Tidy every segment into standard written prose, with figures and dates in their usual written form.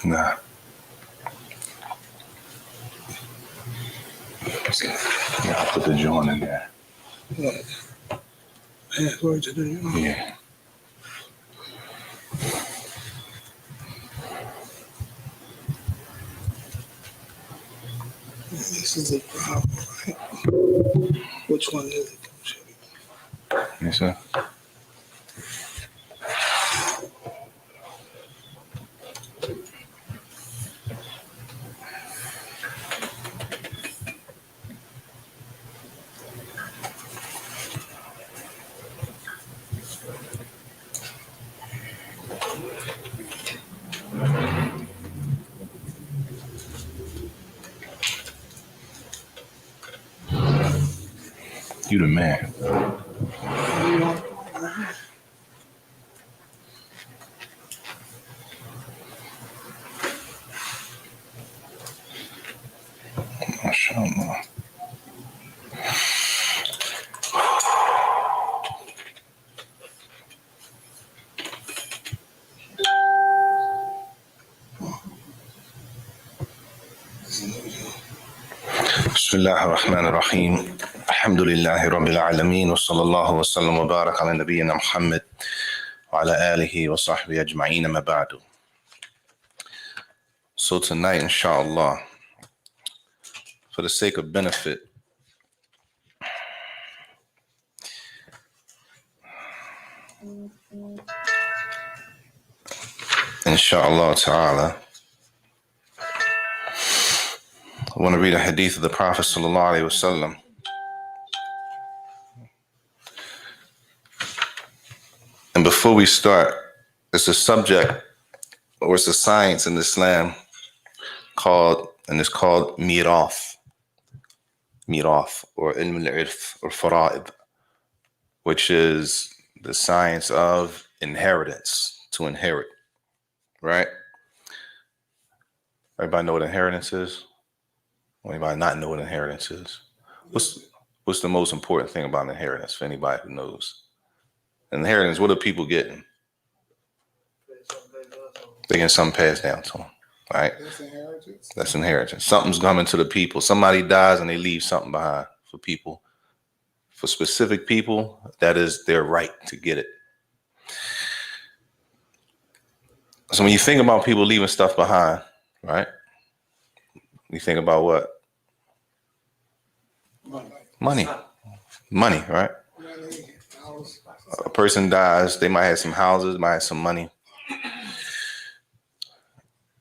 Nah. Yeah, I'll put the joint in there. What? Password to the joint? Yeah. This is a problem, right? Which one is it? Yes, sir. You the man. MashaAllah. بسم الله الرحمن الرحيم الحمد لله رب العالمين وصلى الله وسلم وبارك على نبينا محمد وعلى آله وصحبه أجمعين ما بعد. So tonight, inshallah, for the sake of benefit, inshallah ta'ala, I want to read a hadith of the Prophet sallallahu alaihi wasallam. And before we start, it's a subject or it's a science in Islam called miraf or ilm al-irth or fara'id, which is the science of inheritance, to inherit, right? Everybody know what inheritance is? Or anybody not know what inheritance is? What's the most important thing about inheritance for anybody who knows? Inheritance, what are people getting? They getting something passed down to them, right? That's inheritance. Something's coming to the people. Somebody dies and they leave something behind for people. For specific people, that is their right to get it. So when you think about people leaving stuff behind, right? You think about what? Money, right? A person dies, they might have some houses, might have some money.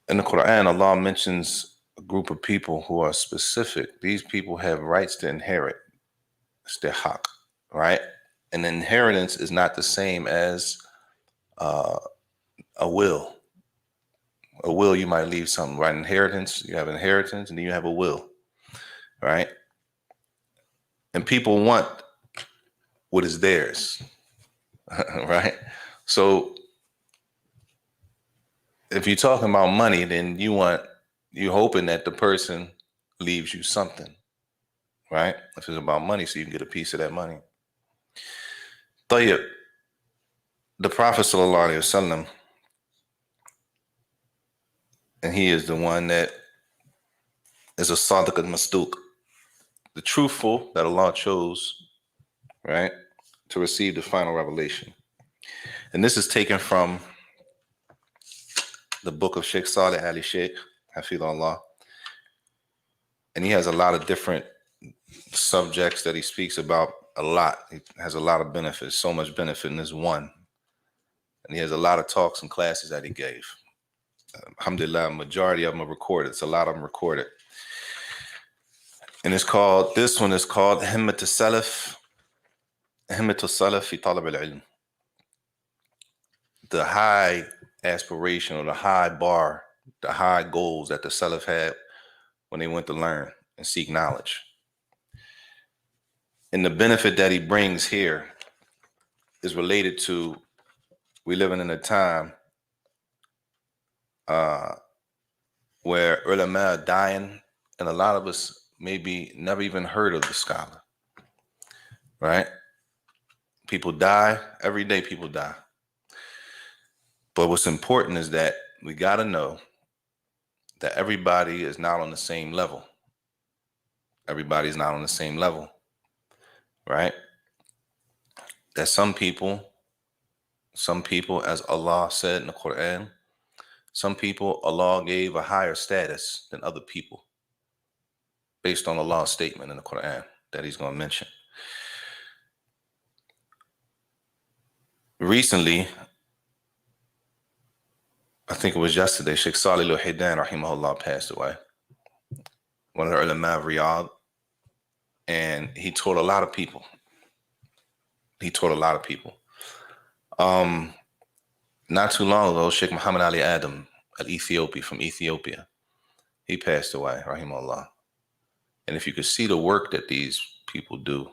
In the Quran, Allah mentions a group of people who are specific. These people have rights to inherit. It's their haqq, right? And inheritance is not the same as a will. A will, you might leave something, right? Inheritance, you have inheritance, and then you have a will, right? And people want what is theirs, right? So if you're talking about money, then you're hoping that the person leaves you something, right? If it's about money, so you can get a piece of that money. Tayyib, the Prophet sallallahu alaihi wasallam, and he is the one that is a sadiq al-masduq, the truthful that Allah chose, right, to receive the final revelation. And this is taken from the book of Sheikh Saleh Ali Sheikh, Hafidhullah. And he has a lot of different subjects that he speaks about a lot. He has a lot of benefits, so much benefit in this one. And he has a lot of talks and classes that he gave. Alhamdulillah, majority of them are recorded. It's a lot of them recorded. And this one is called Himmat al-Salaf fi Talab al-Ilm. The high aspiration or the high bar, the high goals that the Salaf had when they went to learn and seek knowledge. And the benefit that he brings here is related to, we living in a time where ulama are dying, and a lot of us maybe never even heard of the scholar, right? People die, every day people die. But what's important is that we got to know that everybody is not on the same level. Everybody is not on the same level, right? That some people, as Allah said in the Quran, some people Allah gave a higher status than other people based on Allah's statement in the Quran that he's going to mention. Recently, I think it was yesterday, Sheikh Salih al-Hidan rahimahullah passed away. One of the ulama of Riyadh. And he taught a lot of people. Not too long ago, Sheikh Muhammad Ali Adam, from Ethiopia, he passed away, rahimahullah. And if you could see the work that these people do,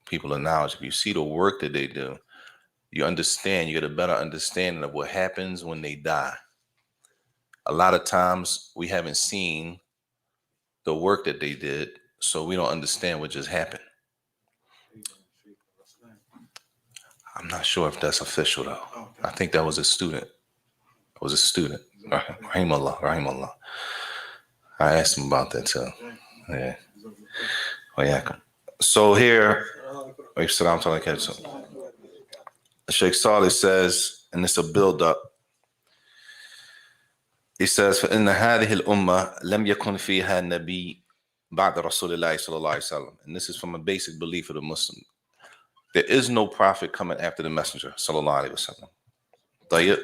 people of knowledge, if you see the work that they do, you understand, you get a better understanding of what happens when they die. A lot of times we haven't seen the work that they did, so we don't understand what just happened. I'm not sure if that's official though. I think that was a student. Rahimahullah. I asked him about that too. Yeah. So here, Sheikh Salih says, and it's a build-up. He says, فَإِنَّ هَذِهِ الْأُمَّةِ لَمْ يَكُنْ فِيهَا نَبِيٌّ بَعْدَ رَسُولِ اللَّهِ صَلَّى اللَّهُ عَلَيْهِ وسلم. And this is from a basic belief of the Muslim. There is no prophet coming after the messenger, sallallahu alayhi wasallam. طيب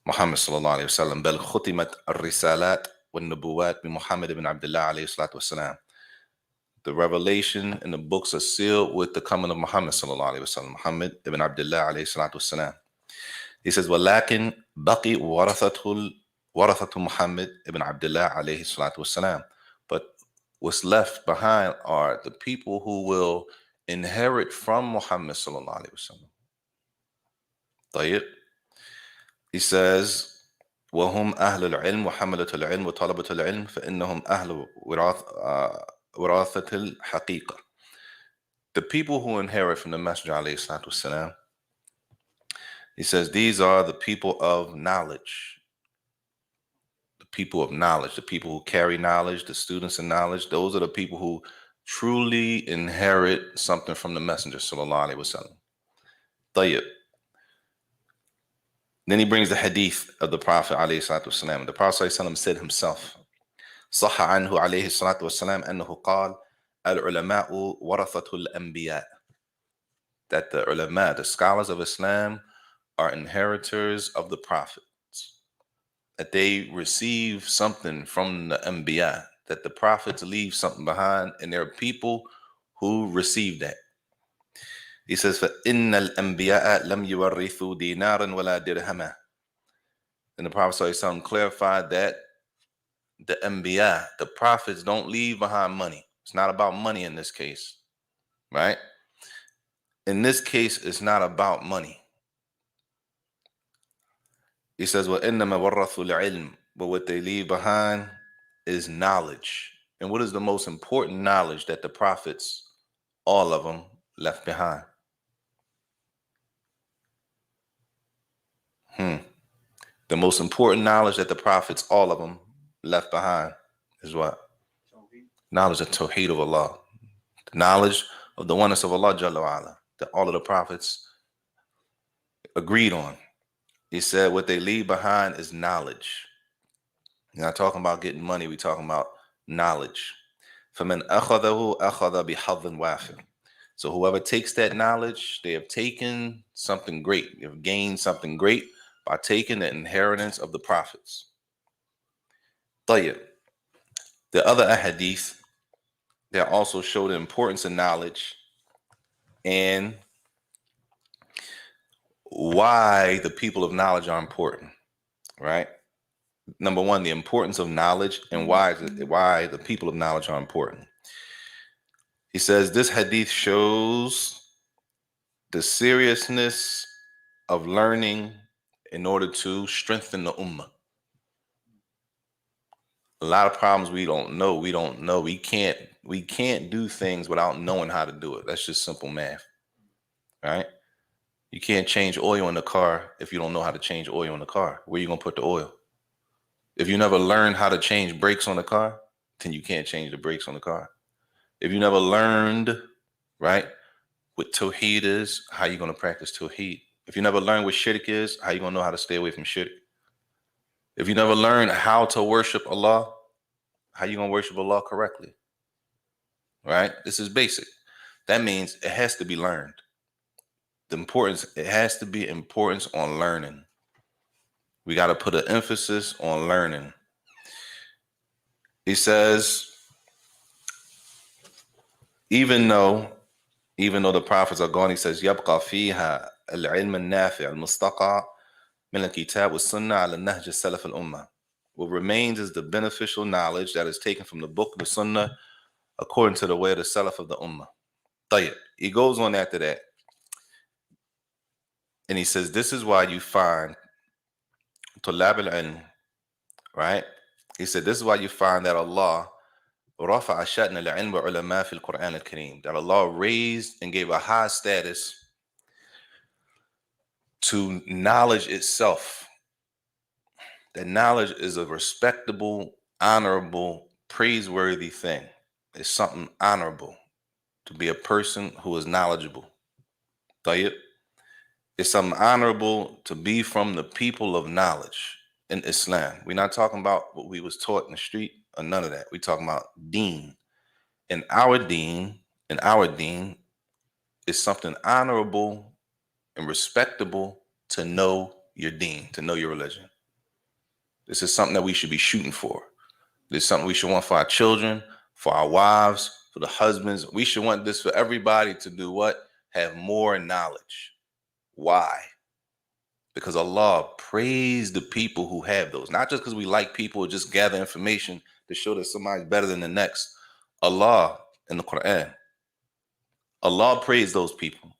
Muhammad sallallahu alayhi wasallam. بل ختمت الرسالات والنبوات بمحمد بن عبد الله عليه الصلاة والسلام. The revelation and the books are sealed with the coming of Muhammad sallallahu alayhi wasallam. Muhammad ibn Abdullah alayhi salatu wasalam. He says, ولكن بقي ورثة Muhammad ibn Abdullah alayhi salatu wasalam. But what's left behind are the people who will inherit from Muhammad sallallahu alayhi wasallam. طيب. He says, وهم أهل العلم وحملة العلم وطلبة العلم فإنهم أهل وراثة الحقيقة. The people who inherit from the Messenger alayhi salatu wasalam, he says, these are the people of knowledge. The people who carry knowledge, the students of knowledge. Those are the people who truly inherit something from the Messenger sallallahu alayhi wasallam. طيب. Then he brings the hadith of the Prophet alayhi salatu wasalam. The Prophet sallallahu alayhi wasallam said himself, صح عنه عليه الصلاة والسلام أنه قال العلماء ورثة الأنبياء. That the ulama, the scholars of Islam, are inheritors of the prophets. That they receive something from the anbiya, that the prophets leave something behind, and there are people who receive that. He says, فَإِنَّ الْأَنْبِيَاءَ لَمْ يُوَرِّثُوا دِينَارًا وَلَا دِرْهَمًا. And the Prophet ﷺ clarified that the anbiya, the prophets, don't leave behind money. It's not about money in this case, right? In this case, it's not about money. He says, وَإِنَّمَا وَرَّثُوا الْعِلْمِ. But what they leave behind is knowledge. And what is the most important knowledge that the prophets, all of them, left behind? The most important knowledge that the prophets, all of them, left behind is what? Knowledge of Tawheed of Allah. The knowledge of the oneness of Allah Jalla wa'ala, that all of the prophets agreed on. He said what they leave behind is knowledge. You're not talking about getting money, we're talking about knowledge. فَمَنْ أَخَذَهُ أَخَذَ بِحَظٍ وَافِرٍ. So whoever takes that knowledge, they have taken something great. They have gained something great by taking the inheritance of the prophets. طيب. The other ahadith that also show the importance of knowledge and why the people of knowledge are important, right? Number one, the importance of knowledge and why the people of knowledge are important. He says this hadith shows the seriousness of learning in order to strengthen the ummah. A lot of problems we don't know. We can't do things without knowing how to do it. That's just simple math, right? You can't change oil in the car if you don't know how to change oil in the car. Where are you going to put the oil? If you never learned how to change brakes on the car, then you can't change the brakes on the car. If you never learned, right, what Tawheed is, how you going to practice Tawheed? If you never learned what Shirk is, how you going to know how to stay away from Shirk? If you never learned how to worship Allah, how you going to worship Allah correctly? Right? This is basic. That means it has to be learned. It has to be importance on learning. We got to put an emphasis on learning. He says, even though the prophets are gone, he says, يبقى فيها العلم النافع المستقى من الكتاب والسنة على نهج السلف الأمة. What remains is the beneficial knowledge that is taken from the book of the Sunnah according to the way of the Salaf of the Ummah. طيب. He goes on after that. And he says, this is why you find طلاب العلم, right? He said, this is why you find that Allah رفع شأن العلم والعلماء في القرآن الكريم. That Allah raised and gave a high status to knowledge itself. That knowledge is a respectable, honorable, praiseworthy thing. It's something honorable to be a person who is knowledgeable. طيب. It's something honorable to be from the people of knowledge in Islam. We're not talking about what we was taught in the street or none of that. We're talking about deen. And our deen is something honorable and respectable to know your deen, to know your religion. This is something that we should be shooting for. This is something we should want for our children, for our wives, for the husbands. We should want this for everybody to do what? Have more knowledge. Why? Because Allah praised the people who have those. Not just because we like people or just gather information to show that somebody's better than the next. Allah in the Quran. Allah praised those people.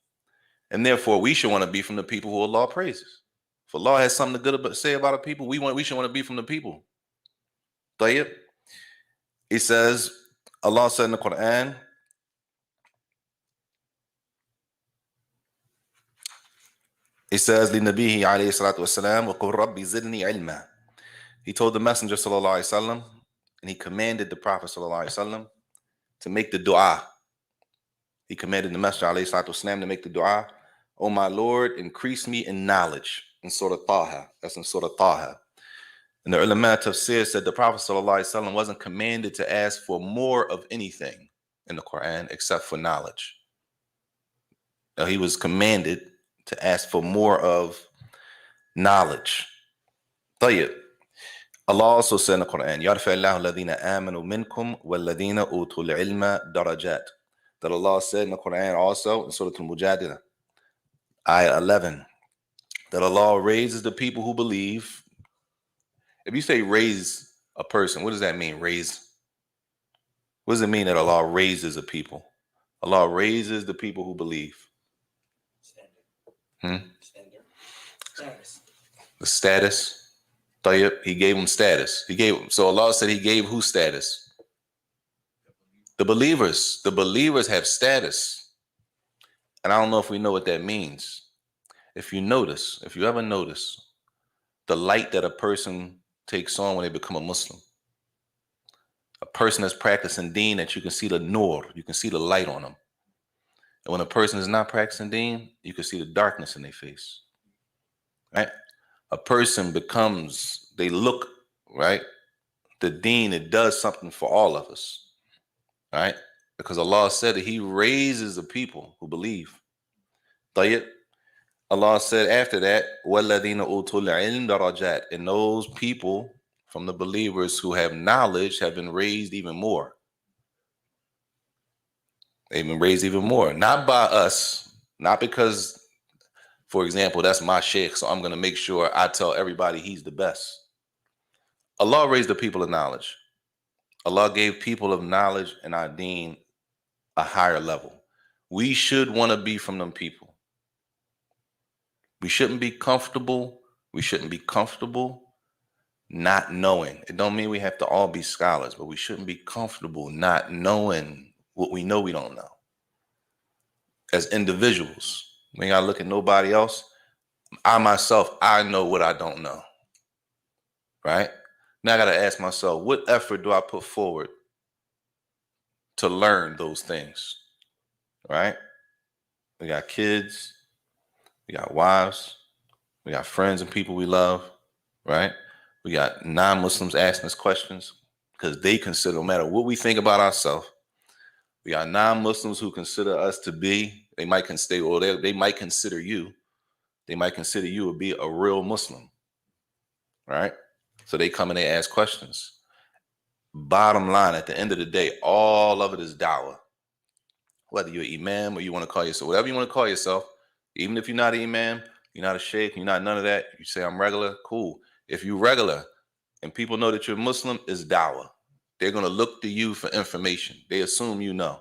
And therefore, we should want to be from the people who Allah praises. If Allah has something good to say about a people, we should want to be from the people. طيب. He says, Allah said in the Quran, he says, لِنَبِيهِ عَلَيْهِ الصَّلَاةُ وَالسَّلَامُ وَقُلْ رَبِّ زِدْنِي عِلْمًا. He told the Messenger sallallahu alaihi wasallam, and he commanded the Prophet sallallahu alaihi wasallam to make the dua. He commanded the Messenger alayhi salatu wasalam to make the dua, "Oh my Lord, increase me in knowledge." In Surah Taha. That's in Surah Taha. And the ulama tafsir said the Prophet sallallahu alaihi wasallam wasn't commanded to ask for more of anything in the Quran except for knowledge. Now, he was commanded to ask for more of knowledge. طيب. Allah also said in the Quran, يَرْفَعِ اللَّهُ الَّذِينَ آمَنُوا مِنْكُمْ وَالَّذِينَ أُوتُوا الْعِلْمَ دَرَجَاتٍ. That Allah said in the Quran also in Surah Al-Mujadilah, Ayah 11, that Allah raises the people who believe. If you say raise a person, what does that mean, raise? What does it mean that Allah raises a people? Allah raises the people who believe. Status. The status. طيب. He gave them status. So Allah said he gave who status? The believers. The believers have status. And I don't know if we know what that means. If you ever notice the light that a person takes on when they become a Muslim, a person that's practicing deen, that you can see the nur, you can see the light on them. And when a person is not practicing deen, you can see the darkness in their face, right? A person they look, right? The deen, it does something for all of us, right? Because Allah said that he raises the people who believe. طيب. Allah said after that, وَالَّذِينَ أُوتُوا الْعِلْمَ دَرَجَاتٍ. And those people from the believers who have knowledge have been raised even more. They've been raised even more. Not by us, not because, for example, that's my sheikh, so I'm going to make sure I tell everybody he's the best. Allah raised the people of knowledge. Allah gave people of knowledge and our deen a higher level. We should want to be from them people. We shouldn't be comfortable. We shouldn't be comfortable not knowing. It don't mean we have to all be scholars, but we shouldn't be comfortable not knowing what we know we don't know. As individuals, we ain't gotta look at nobody else. I myself, I know what I don't know. Right? Now I got to ask myself, what effort do I put forward to learn those things, right? We got kids, we got wives, we got friends and people we love, right? We got non-Muslims asking us questions because they consider, no matter what we think about ourselves, we got non-Muslims who consider us to be, they might consider, or they might consider you, to be a real Muslim, right? So they come and they ask questions. Bottom line, at the end of the day, all of it is dawah. Whether you're an imam or you want to call yourself, whatever you want to call yourself, even if you're not an imam, you're not a sheikh, you're not none of that, you say I'm regular, cool. If you're regular and people know that you're Muslim, it's dawah. They're going to look to you for information. They assume you know.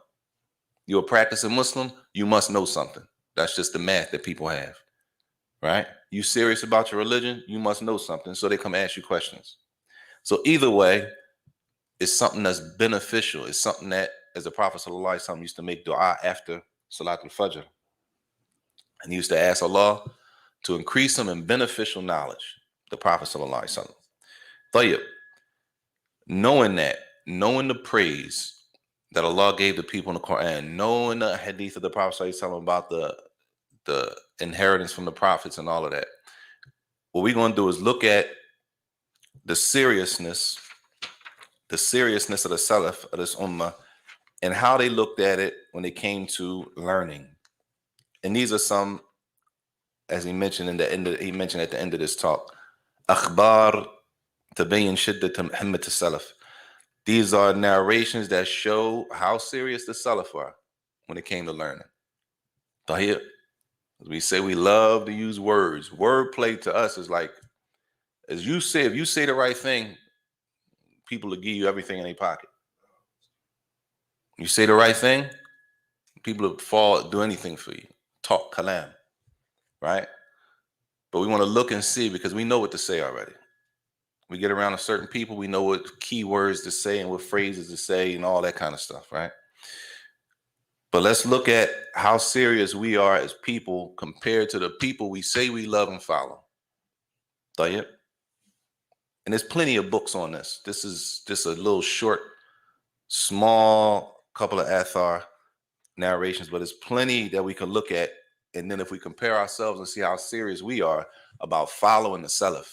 You're a practicing Muslim, you must know something. That's just the math that people have, right? You serious about your religion, you must know something. So they come ask you questions. So either way, it's something that's beneficial. It's something that, as the Prophet ﷺ used to make dua after Salatul Fajr. And he used to ask Allah to increase him in beneficial knowledge. The Prophet ﷺ. Tayyib. Knowing that, knowing the praise that Allah gave the people in the Quran, knowing the hadith of the Prophet ﷺ about the inheritance from the prophets and all of that, what we're going to do is look at the seriousness of the Salaf of this ummah and how they looked at it when it came to learning. And these are some, as he mentioned at the end of this talk, akhbar tabayyin shiddat himmat as-salaf. These are narrations that show how serious the Salaf are when it came to learning. Tahir, as we say, we love to use words. Wordplay to us is like, as you say, if you say the right thing, people will give you everything in their pocket. You say the right thing, people will do anything for you. Talk, kalam, right? But we want to look and see because we know what to say already. We get around a certain people, we know what key words to say and what phrases to say and all that kind of stuff, right? But let's look at how serious we are as people compared to the people we say we love and follow. And there's plenty of books on this. This is just a little short, small couple of athar narrations, but there's plenty that we can look at. And then if we compare ourselves and see how serious we are about following the Salaf.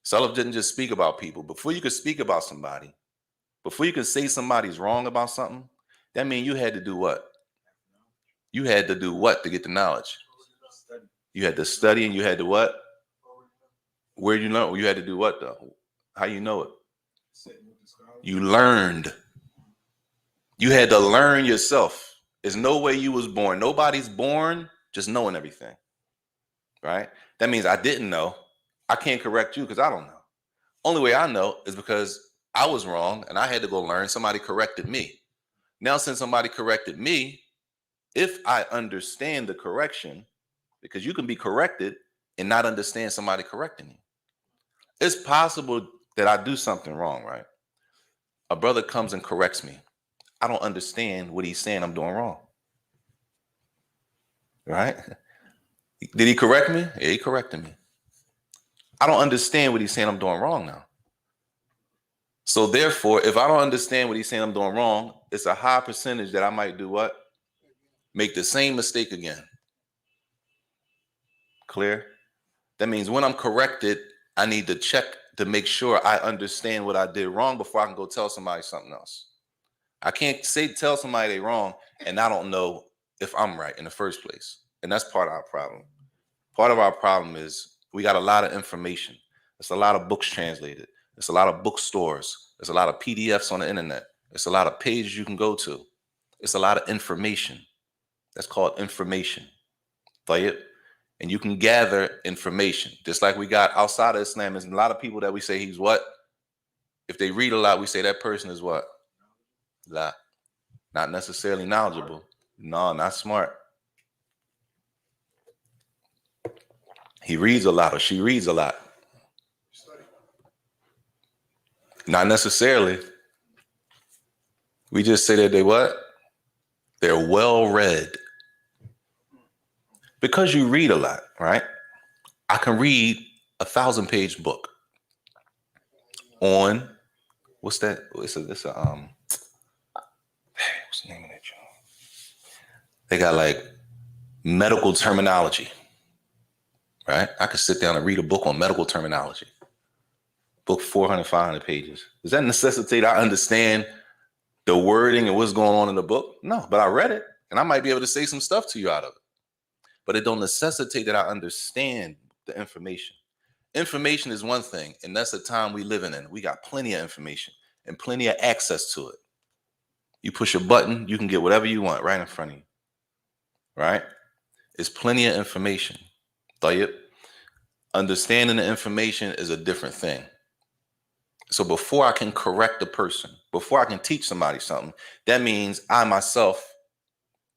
Salaf didn't just speak about people. Before you could speak about somebody, before you could say somebody's wrong about something, that means you had to do what? You had to do what to get the knowledge? You had to study and you had to what? Where you learn? You had to do what though? How you know it? You learned. You had to learn yourself. There's no way you was born. Nobody's born just knowing everything, right? That means I didn't know. I can't correct you because I don't know. Only way I know is because I was wrong and I had to go learn. Somebody corrected me. Now, since somebody corrected me, if I understand the correction, because you can be corrected and not understand somebody correcting you. It's possible that I do something wrong, right? A brother comes and corrects me. I don't understand what he's saying I'm doing wrong. Right? Did he correct me? Yeah, he corrected me. I don't understand what he's saying I'm doing wrong now. So therefore, if I don't understand what he's saying I'm doing wrong, it's a high percentage that I might do what? Make the same mistake again. Clear? That means when I'm corrected, I need to check to make sure I understand what I did wrong before I can go tell somebody something else. I can't tell somebody they're wrong and I don't know if I'm right in the first place. And that's part of our problem. Part of our problem is we got a lot of information. There's a lot of books translated. There's a lot of bookstores. There's a lot of PDFs on the internet. There's a lot of pages you can go to. It's a lot of information. That's called information. And you can gather information. Just like we got outside of Islam, there's a lot of people that we say he's what? If they read a lot, we say that person is what? La. Not necessarily knowledgeable. No, not smart. He reads a lot or she reads a lot. Not necessarily. We just say that they what? They're well read. Because you read a lot, right? I can read a 1,000-page book. on what's that? What's the name of that joint? They got like medical terminology, right? I could sit down and read a book on medical terminology. Book 400, 500 pages. Does that necessitate I understand the wording and what's going on in the book? No, but I read it and I might be able to say some stuff to you out of it. But it don't necessitate that I understand the information. Information is one thing, and that's the time we living in. We got plenty of information and plenty of access to it. You push a button, you can get whatever you want right in front of you, right? It's plenty of information. Understanding the information is a different thing. So before I can correct a person, before I can teach somebody something, that means I myself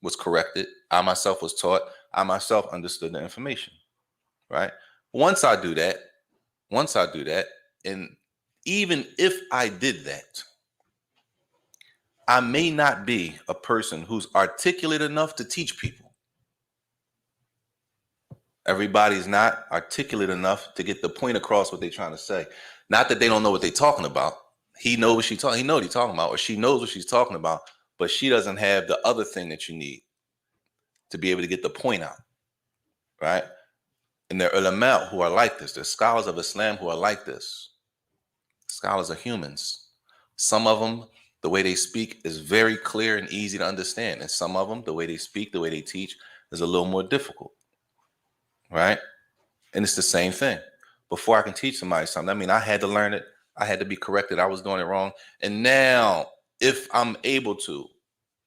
was corrected. I myself was taught. I myself understood the information, right? Once I do that, and even if I did that, I may not be a person who's articulate enough to teach people. Everybody's not articulate enough to get the point across what they're trying to say. Not that they don't know what they're talking about. He knows what she's talking. He knows what he's talking about, or she knows what she's talking about, but she doesn't have the other thing that you need to be able to get the point out, right? And there are ulama who are like this. There's scholars of Islam who are like this. Scholars are humans. Some of them, the way they speak is very clear and easy to understand. And some of them, the way they speak, the way they teach is a little more difficult, right? And it's the same thing. Before I can teach somebody something, I mean, I had to learn it. I had to be corrected. I was doing it wrong. And now, if I'm able to,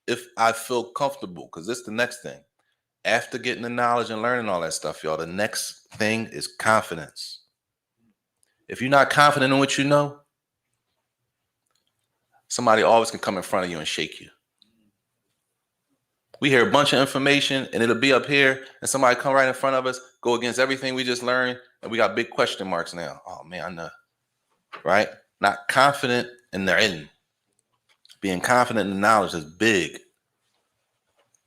if I feel comfortable, because this is the next thing. After getting the knowledge and learning all that stuff, y'all, the next thing is confidence. If you're not confident in what you know, somebody always can come in front of you and shake you. We hear a bunch of information and it'll be up here and somebody come right in front of us, go against everything we just learned, and we got big question marks now. Oh man, I know, right? Not confident in their ilm. Being confident in the knowledge is big,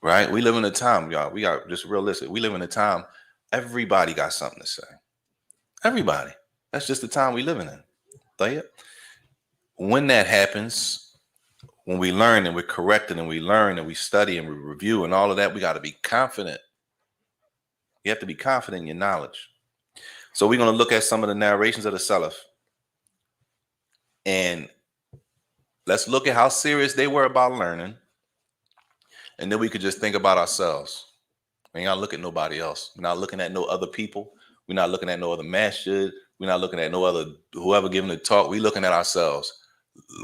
right? We live in a time, y'all, we got just realistic. We live in a time, everybody got something to say. Everybody. That's just the time we living in. When that happens, when we learn and we're corrected and we learn and we study and we review and all of that, we got to be confident. You have to be confident in your knowledge. So we're going to look at some of the narrations of the Salaf. And let's look at how serious they were about learning. And then we could just think about ourselves. We ain't got to look at nobody else. We're not looking at no other people. We're not looking at no other masjid. We're not looking at no other, whoever giving the talk. We're looking at ourselves.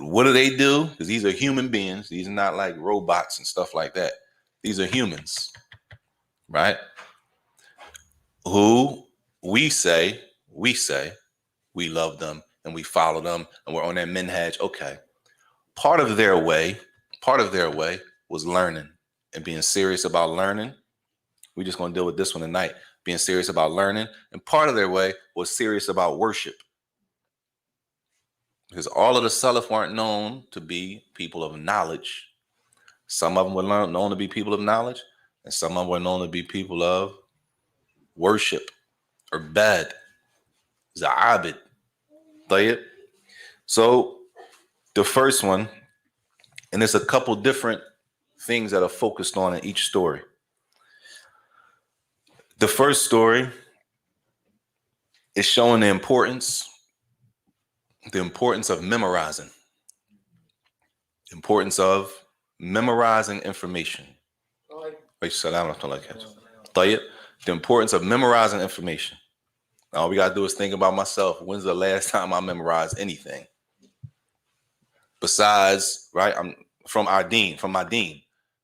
What do they do? Because these are human beings. These are not like robots and stuff like that. These are humans, right? Who we say we love them and we follow them and we're on their minhaj. Okay. Part of their way was learning and being serious about learning. We're just going to deal with this one tonight. Being serious about learning. And part of their way was serious about worship. Because all of the Salaf weren't known to be people of knowledge. Some of them were known to be people of knowledge, and some of them were known to be people of worship or bad. Za'abid. So the first one, and there's a couple different things that are focused on in each story. The first story is showing the importance of memorizing. The importance of memorizing information. The importance of memorizing information. All we gotta do is think about myself. When's the last time I memorized anything? Besides, right? I'm from my deen,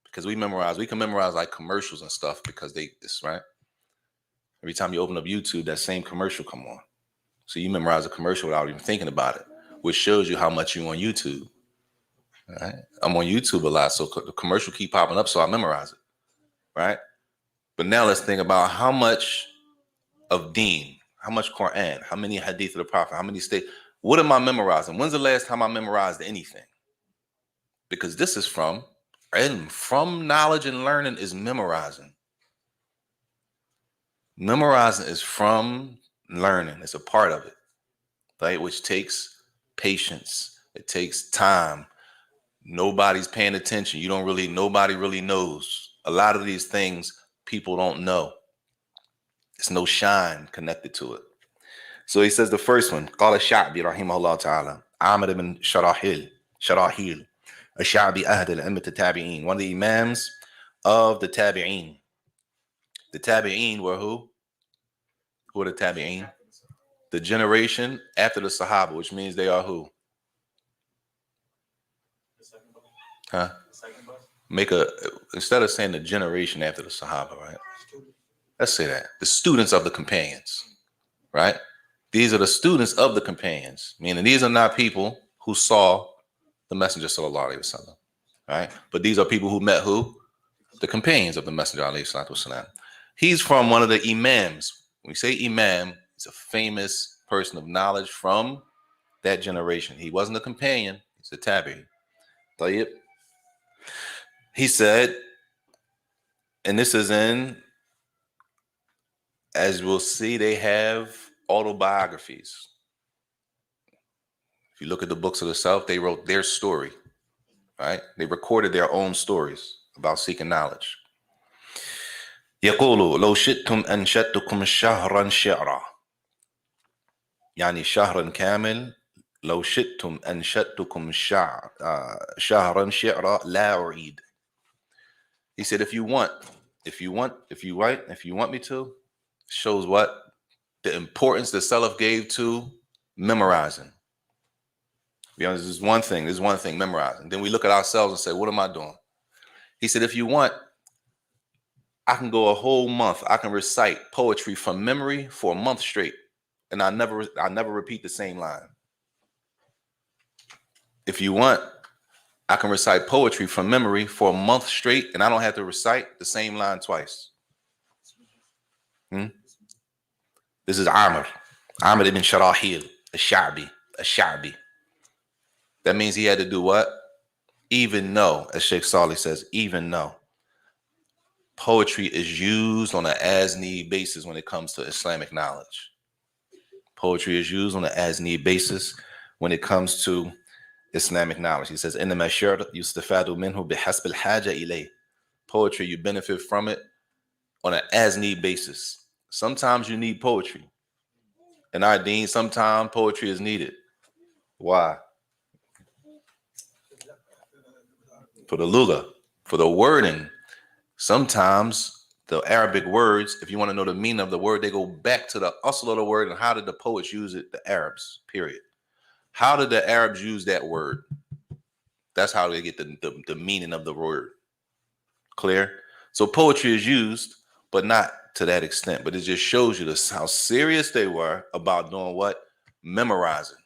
because we can memorize like commercials and stuff because this, right? Every time you open up YouTube, that same commercial come on. So you memorize a commercial without even thinking about it, which shows you how much you're on YouTube. Right? I'm on YouTube a lot, so the commercial keep popping up, so I memorize it, right? But now let's think about how much of deen, how much Quran, how many hadith of the Prophet, how many what am I memorizing? When's the last time I memorized anything? Because this is from knowledge and learning is memorizing. Memorizing is from learning. It's a part of it, right? Which takes patience. It takes time. Nobody's paying attention. Nobody really knows. A lot of these things people don't know. There's no shine connected to it. So he says the first one, قال الشعبي رحمه الله تعالى عامر بن شراحيل الشعبي أحد الأئمة التابعين, one of the imams of the tabi'een. The tabi'een were who? Who are the tabi'een? The generation after the Sahaba, which means they are who? Huh? Instead of saying the generation after the Sahaba, right? Let's say that. The students of the companions, right? These are the students of the companions, meaning these are not people who saw the Messenger sallallahu alaihi wasallam, right? But these are people who met who? The companions of the Messenger alayhi salatu wasallam. He's from one of the imams. When we say imam, he's a famous person of knowledge from that generation. He wasn't a companion, he's a tabi. Tayyib. He said, and this is as we'll see, they have autobiographies. If you look at the books of the South, they wrote their story, right? They recorded their own stories about seeking knowledge. يقول لو شئتم أنشدتكم شهرا شعرا, يعني شهرا كامل. لو شئتم أنشدتكم شهرا شعرا لا أريد. He said, if you want me to, shows what? The importance that Salaf gave to memorizing. Be honest, this is one thing, memorizing. Then we look at ourselves and say, what am I doing? He said, if you want, I can go a whole month. I can recite poetry from memory for a month straight. And I never repeat the same line. If you want, I can recite poetry from memory for a month straight, and I don't have to recite the same line twice. This is Amr ibn Sharahil, al-Sha'bi. That means he had to do what? Even know, as Sheikh Salih says, even know. Poetry is used on an as-need basis when it comes to Islamic knowledge. Poetry is used on an as-need basis when it comes to Islamic knowledge. He says, إِنَّمَا الشِّعْرُ يُسْتَفَادُ مِنْهُ بِحَسْبِ الْحَاجَةِ إِلَيْهِ. Poetry, you benefit from it on an as-need basis. Sometimes you need poetry. In our deen, sometimes poetry is needed. Why? For the lugha, for the wording. Sometimes the Arabic words, if you want to know the meaning of the word, they go back to the asl of the word and how did the poets use it? The Arabs, period. How did the Arabs use that word? That's how they get the meaning of the word. Clear? So poetry is used, but not to that extent. But it just shows you how serious they were about doing what? Memorizing.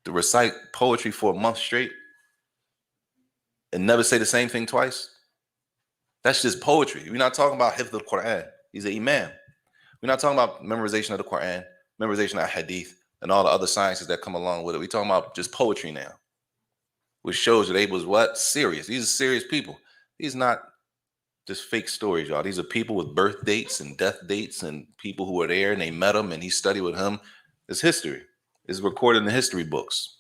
To recite poetry for a month straight and never say the same thing twice. That's just poetry. We're not talking about hifz al-Quran. He's an imam. We're not talking about memorization of the Quran, memorization of hadith, and all the other sciences that come along with it. We're talking about just poetry now, which shows that they was what? Serious. These are serious people. These are not just fake stories, y'all. These are people with birth dates and death dates and people who were there and they met him and he studied with him. It's history. It's recorded in the history books.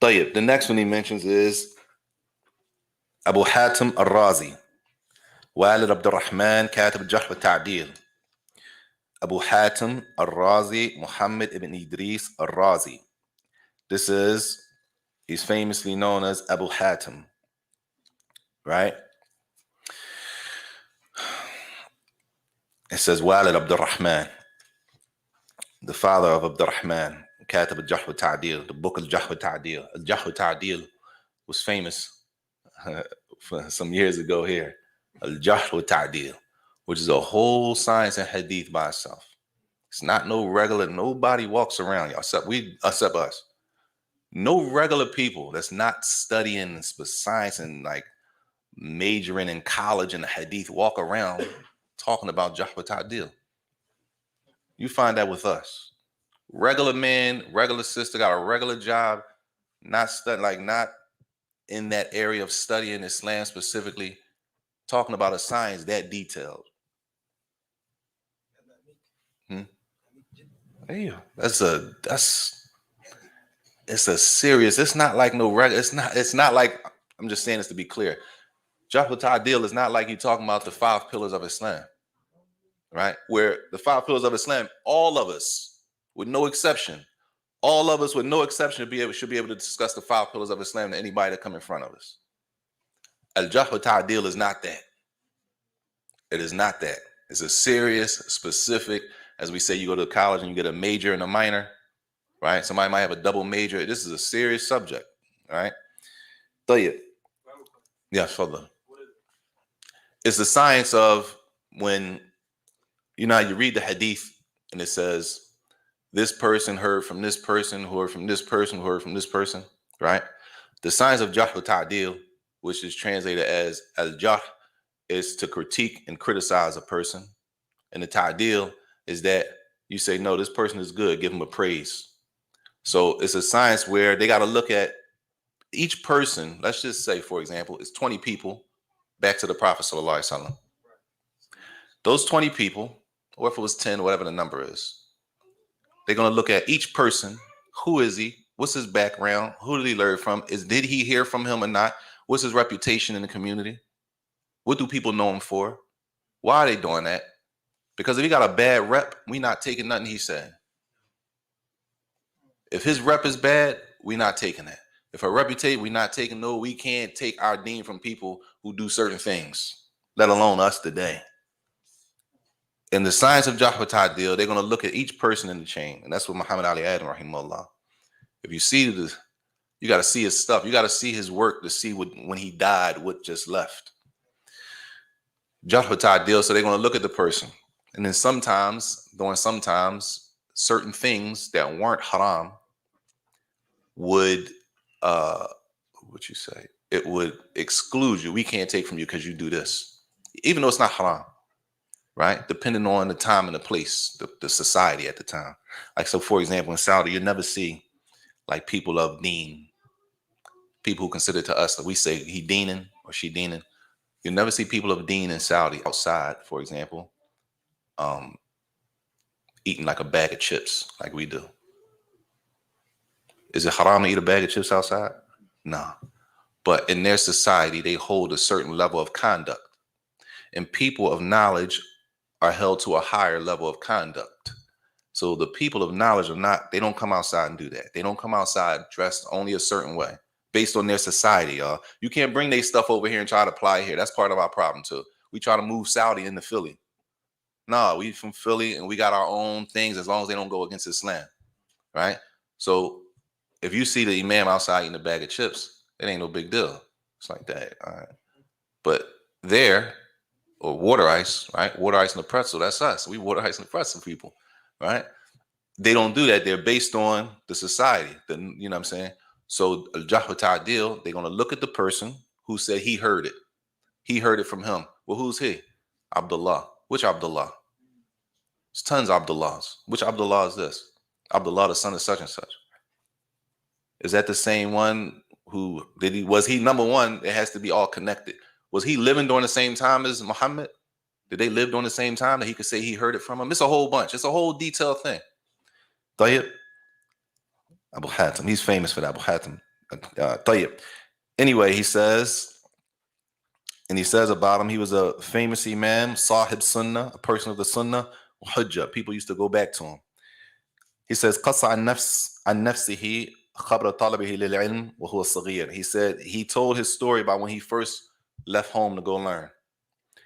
Tayyib. The next one he mentions is Abu Hatim al-Razi, Walid Abd al-Rahman, Katib al-Jarh wa-Ta'dil. Abu Hatim al-Razi, Muhammad ibn Idris al-Razi. He's famously known as Abu Hatim, right? It says Walid Abd al-Rahman, the father of Abd al-Rahman, Katib al-Jarh wa-Ta'dil, the book al-Jarh wa-Ta'dil. Al-Jarh wa-Ta'dil was famous for some years ago here. Al-Jarh wa-Ta'dil, which is a whole science in hadith by itself. It's not no regular, nobody walks around, y'all, except us. No regular people that's not studying science and like majoring in college in the hadith walk around talking about Jarh wa Ta'dil. You find that with us. Regular man, regular sister, got a regular job, not in that area of studying Islam specifically, talking about a science that detailed. Yeah, that's It's a serious, it's not like no regular, it's not like, I'm just saying this to be clear. Jahwa Ta'dil is not like you talking about the 5 pillars of Islam, right? Where the 5 pillars of Islam, all of us, with no exception, all of us with no exception should be able to discuss the 5 pillars of Islam to anybody that come in front of us. Al-Jahwa Ta'dil is not that. It is not that. It's a serious, specific, as we say, you go to college and you get a major and a minor, right? Somebody might have a double major. This is a serious subject, all right? طيب. Yeah, further. It's the science of when, you know, you read the hadith and it says, this person heard from this person, who heard from this person, who heard from this person, right? The science of Jahwa Ta'dil, which is translated as al-Jah, is to critique and criticize a person. And the Ta'dil is that you say, no, this person is good, give him a praise. So it's a science where they got to look at each person. Let's just say, for example, it's 20 people back to the Prophet Sallallahu Alaihi Wasallam. Those 20 people, or if it was 10, whatever the number is, they're going to look at each person. Who is he? What's his background? Who did he learn from? Did he hear from him or not? What's his reputation in the community? What do people know him for? Why are they doing that? Because if he got a bad rep, we not taking nothing he said. If his rep is bad, we not taking that. If her reputation, we not taking, no, we can't take our deen from people who do certain things, let alone us today. In the science of Jahwa Ta'dil, they're going to look at each person in the chain. And that's what Muhammad Ali Adam, rahimahullah. If you see this, you got to see his stuff. You got to see his work to see when he died, what just left. Jahwa Ta'dil, so they're going to look at the person. And then sometimes, certain things that weren't haram would, what you say, it would exclude you. We can't take from you because you do this, even though it's not haram, right? Depending on the time and the place, the society at the time. Like, so for example, in Saudi, you never see like people of deen, people who consider to us that we say he deening or she deening. You never see people of deen in Saudi outside, for example, eating like a bag of chips like we do. Is it haram to eat a bag of chips outside? No. But in their society, they hold a certain level of conduct. And people of knowledge are held to a higher level of conduct. So the people of knowledge they don't come outside and do that. They don't come outside dressed only a certain way based on their society, y'all. You can't bring their stuff over here and try to apply here. That's part of our problem too. We try to move Saudi into Philly. No, we from Philly and we got our own things as long as they don't go against Islam, right? So if you see the imam outside eating a bag of chips, it ain't no big deal. It's like that, all right? But there, or water ice, right? Water ice and a pretzel, that's us. We water ice and pretzel people, right? They don't do that. They're based on the society, you know what I'm saying? So Jahwa Ta'dil, they're going to look at the person who said he heard it. He heard it from him. Well, who's he? Abdullah. Which Abdullah? There's tons of Abdullahs. Which Abdullah is this? Abdullah, the son of such and such. Is that the same one who was he number one? It has to be all connected. Was he living during the same time as Muhammad? Did they live during the same time that he could say he heard it from him? It's a whole bunch. It's a whole detailed thing. Tayyib. Abu Hatim. He's famous for that. Abu Hatim. Tayyib. Anyway, he says about him, he was a famous imam, sahib sunnah, a person of the sunnah, hujjah. People used to go back to him. He says, قص عن نفسه خبر طلبه للعلم وهو صغير. He said he told his story about when he first left home to go learn.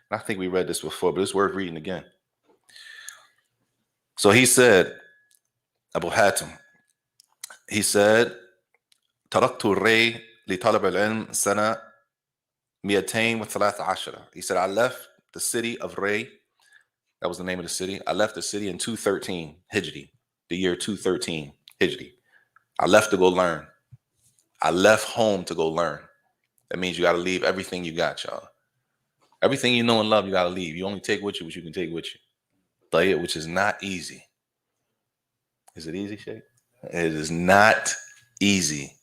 And I think we read this before, but it's worth reading again. So he said, Abu Hatim, he said, تركت الري لطلب العلم سنة 213. He said, I left the city of Ray. That was the name of the city. I left the city in 213 Hijri, the year 213 Hijri. I left to go learn. I left home to go learn. That means you got to leave everything you got, y'all. Everything you know and love, you got to leave. You only take with you what you can take with you. Which is not easy. Is it easy, Sheikh? It is not easy.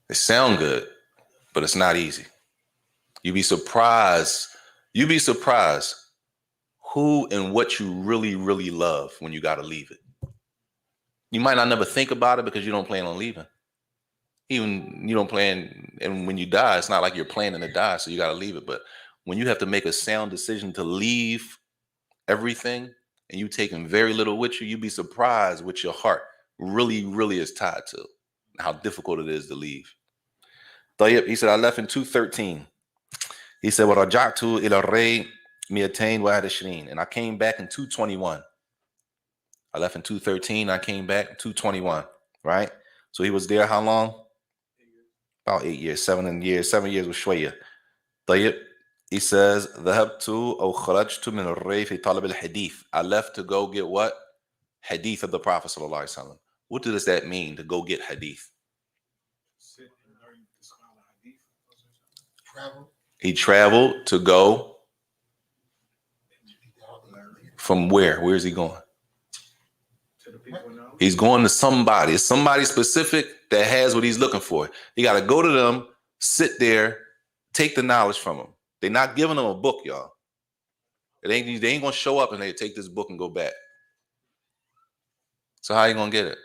It sounds good, but it's not easy. You'd be surprised who and what you really, really love when you got to leave it. You might not never think about it because you don't plan on leaving. Even you don't plan, and when you die, it's not like you're planning to die, so you got to leave it. But when you have to make a sound decision to leave everything and you taking very little with you, you'd be surprised what your heart really, really is tied to, how difficult it is to leave. طيب, he said, I left in 213. He said, ورجعت إلى الري 221, and I came back in 221. I left in 213. I came back in 221, right? So he was there how long? About 8 years, 7 years with شوية. طيب, he says, ذهبت أو خرجت من الري في طلب الحديث. I left to go get what? Hadith of the Prophet sallallahu alaihi wasallam. What does that mean, to go get hadith? He traveled to go from where? Where is he going? He's going to somebody. It's somebody specific that has what he's looking for. He got to go to them, sit there, take the knowledge from them. They're not giving them a book, y'all. They ain't going to show up and they take this book and go back. So how are you going to get it?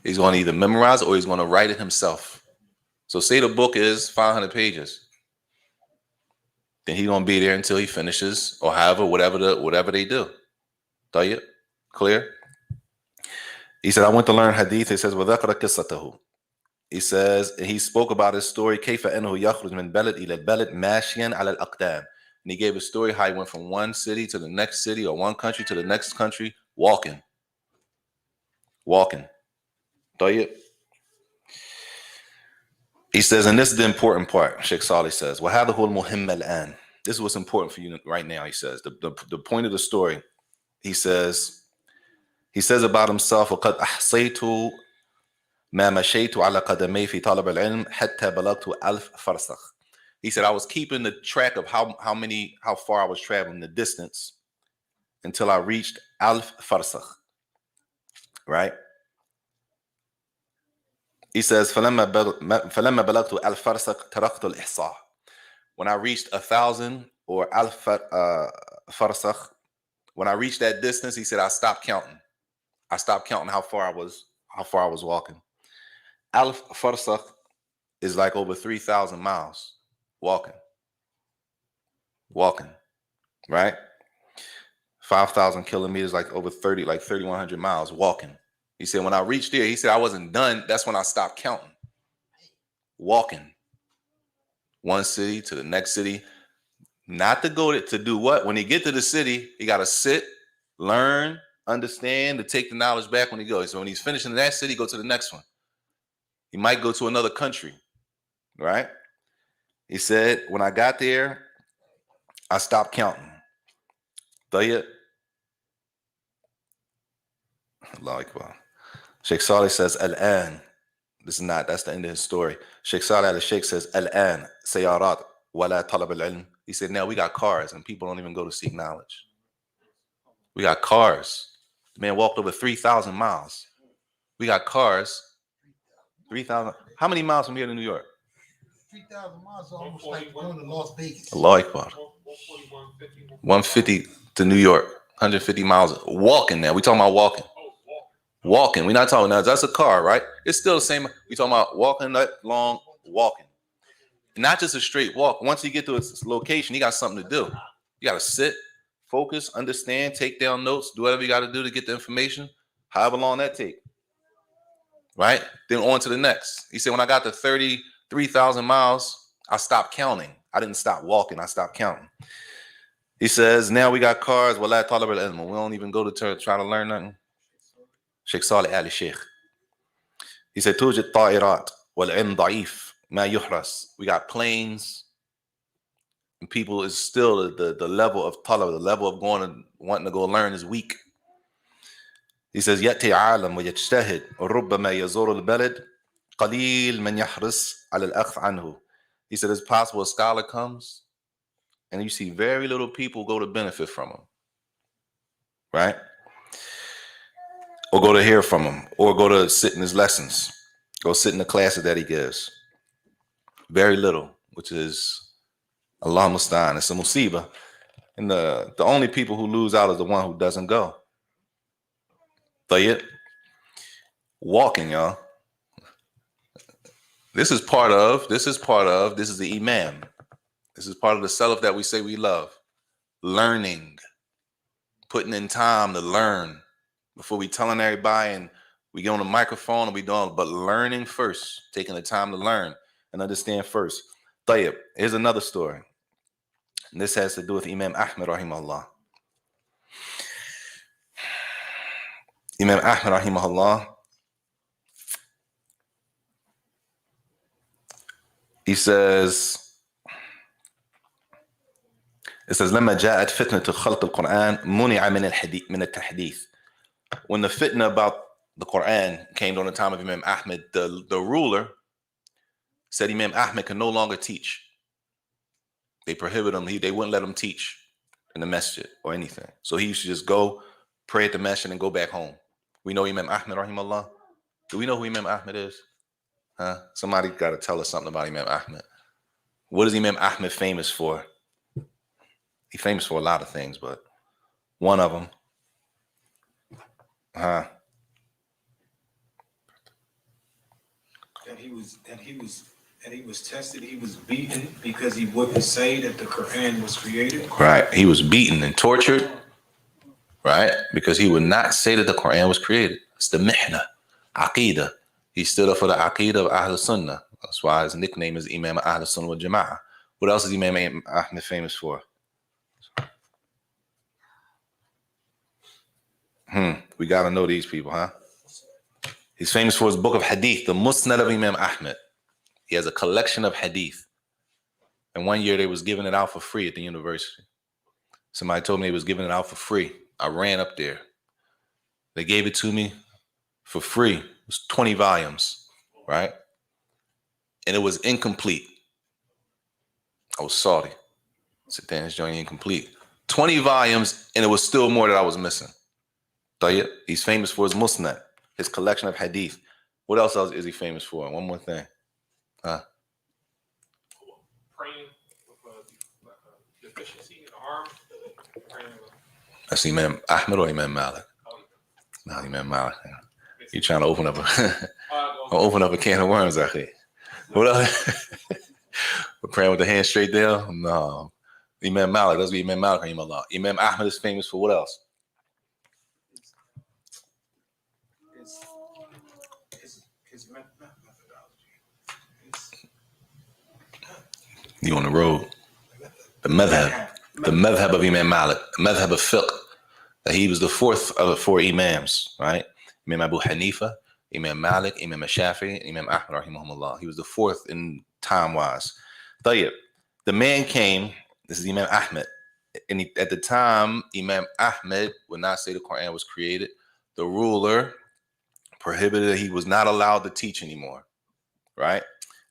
He's going to either memorize or he's going to write it himself. So say the book is 500 pages. Then he's going to be there until he finishes, or however, whatever they do. طيب, clear? He said, I went to learn hadith. He says, وذكر قصته. He says, he spoke about his story, كيف أنه يخرج من بلد إلى البلد ماشيا على الأقدام. And he gave a story how he went from one city to the next city, or one country to the next country, walking. طيب. He says, and this is the important part, Sheikh Salih says, وهذا هو المهم الآن. This is what's important for you right now, he says. The point of the story, he says about himself, وقد أحصيت ما مشيت على قدمي في طلب العلم حتى بلغت 1000 فرسخ. He said, I was keeping the track of how far I was traveling, the distance, until I reached 1000 farsakh. Right? He says, فلما بلغت 1000 farsakh تركت الإحصاء. When I reached 1000 or 1000 farsakh, when I reached that distance, he said, I stopped counting. I stopped counting how far I was walking. 1000 farsakh is like over 3,000 miles. Walking, right? 5,000 kilometers, like over 3,100 miles walking. He said, when I reached there, he said, I wasn't done. That's when I stopped counting. Walking. One city to the next city. Not to go to do what? When he get to the city, he got to sit, learn, understand, to take the knowledge back when he goes. So when he's finishing that city, go to the next one. He might go to another country, right? He said, when I got there, I stopped counting. طيب. Allah Akbar. Sheikh Salih says, Al-An. That's the end of his story. Sheikh Salih al-Sheikh says, Al-An, Sayarat, wala talab al-ilm. He said, now we got cars and people don't even go to seek knowledge. We got cars. The man walked over 3,000 miles. We got cars. 3,000. How many miles from here to New York? 3,000 miles is almost like going to Las Vegas. Allah Akbar. 150 to New York. 150 miles. Walking now. We talking about walking. Walking. We're not talking now. That's a car, right? It's still the same. We talking about walking that long, walking. Not just a straight walk. Once you get to its location, you got something to do. You got to sit, focus, understand, take down notes, do whatever you got to do to get the information, however long that take. Right? Then on to the next. He said, when I got to 33,000 miles, I stopped counting. I didn't stop walking. I stopped counting. He says, now we got cars. We don't even go to try to learn nothing. Sheikh Salih al-Sheikh. He said, توجد طائرات والعلم ضعيف ما يحرس. We got planes. And people is still the level of talab, the level of wanting to go learn is weak. He says, يأتي عالم ويجتهد وربما يزور البلد قليل من يحرص على الأخذ عنه. He said, it's possible a scholar comes and you see very little people go to benefit from him. Right? Or go to hear from him, or go to sit in his lessons, go sit in the classes that he gives. Very little, which is Allah Mustaan. It's a musibah. And the only people who lose out is the one who doesn't go. طيب. Walking, y'all. This is the imam. This is part of the salaf that we say we love. Learning. Putting in time to learn. Before we telling everybody and we get on the microphone and we doing, but learning first. Taking the time to learn and understand first. طيب. Here's another story. And this has to do with Imam Ahmed rahimahullah. Imam Ahmed rahimahullah. He says, لما جاءت فتنة خلق القرآن منع من التحديث. When the fitna about the Quran came during the time of Imam Ahmed, the ruler said Imam Ahmed can no longer teach. They prohibited him. They wouldn't let him teach in the masjid or anything. So he used to just go pray at the masjid and go back home. We know Imam Ahmed rahimahullah. Do we know who Imam Ahmed is? Huh? Somebody got to tell us something about Imam Ahmed. What is Imam Ahmed famous for? He's famous for a lot of things, but one of them. Huh? That he was tested, he was beaten because he wouldn't say that the Quran was created. Right. He was beaten and tortured, right? Because he would not say that the Quran was created. It's the mihna, aqidah. He stood up for the aqidah of Ahl Sunnah. That's why his nickname is Imam Ahl Sunnah wal Jama'ah. What else is Imam Ahmed famous for? We got to know these people, huh? He's famous for his book of hadith, the Musnad of Imam Ahmed. He has a collection of hadith. And one year they was giving it out for free at the university. Somebody told me they was giving it out for free. I ran up there. They gave it to me for free. It was 20 volumes, right? And it was incomplete. I was salty. I said, damn, this joint incomplete. 20 volumes, and it was still more that I was missing. He's famous for his musnad, his collection of hadith. What else is he famous for? One more thing. Praying with deficiency in the arm. That's Imam Ahmed or Imam Malik? No, Imam Malik. You trying to open up a can of worms, akhi. What else? We're praying with the hand straight down? No. Imam Malik, that's what Imam Malik rahimahullah. Imam Ahmed is famous for what else? His methodology. You on the road. The madhab of Imam Malik, the madhab of fiqh. That he was the fourth of the four imams, right? Imam Abu Hanifa, Imam Malik, Imam Shafi'i, Imam Ahmad rahimahumullah. He was the fourth in time-wise. The man came, this is Imam Ahmed, and at the time, Imam Ahmed would not say the Quran was created. The ruler prohibited, he was not allowed to teach anymore, right?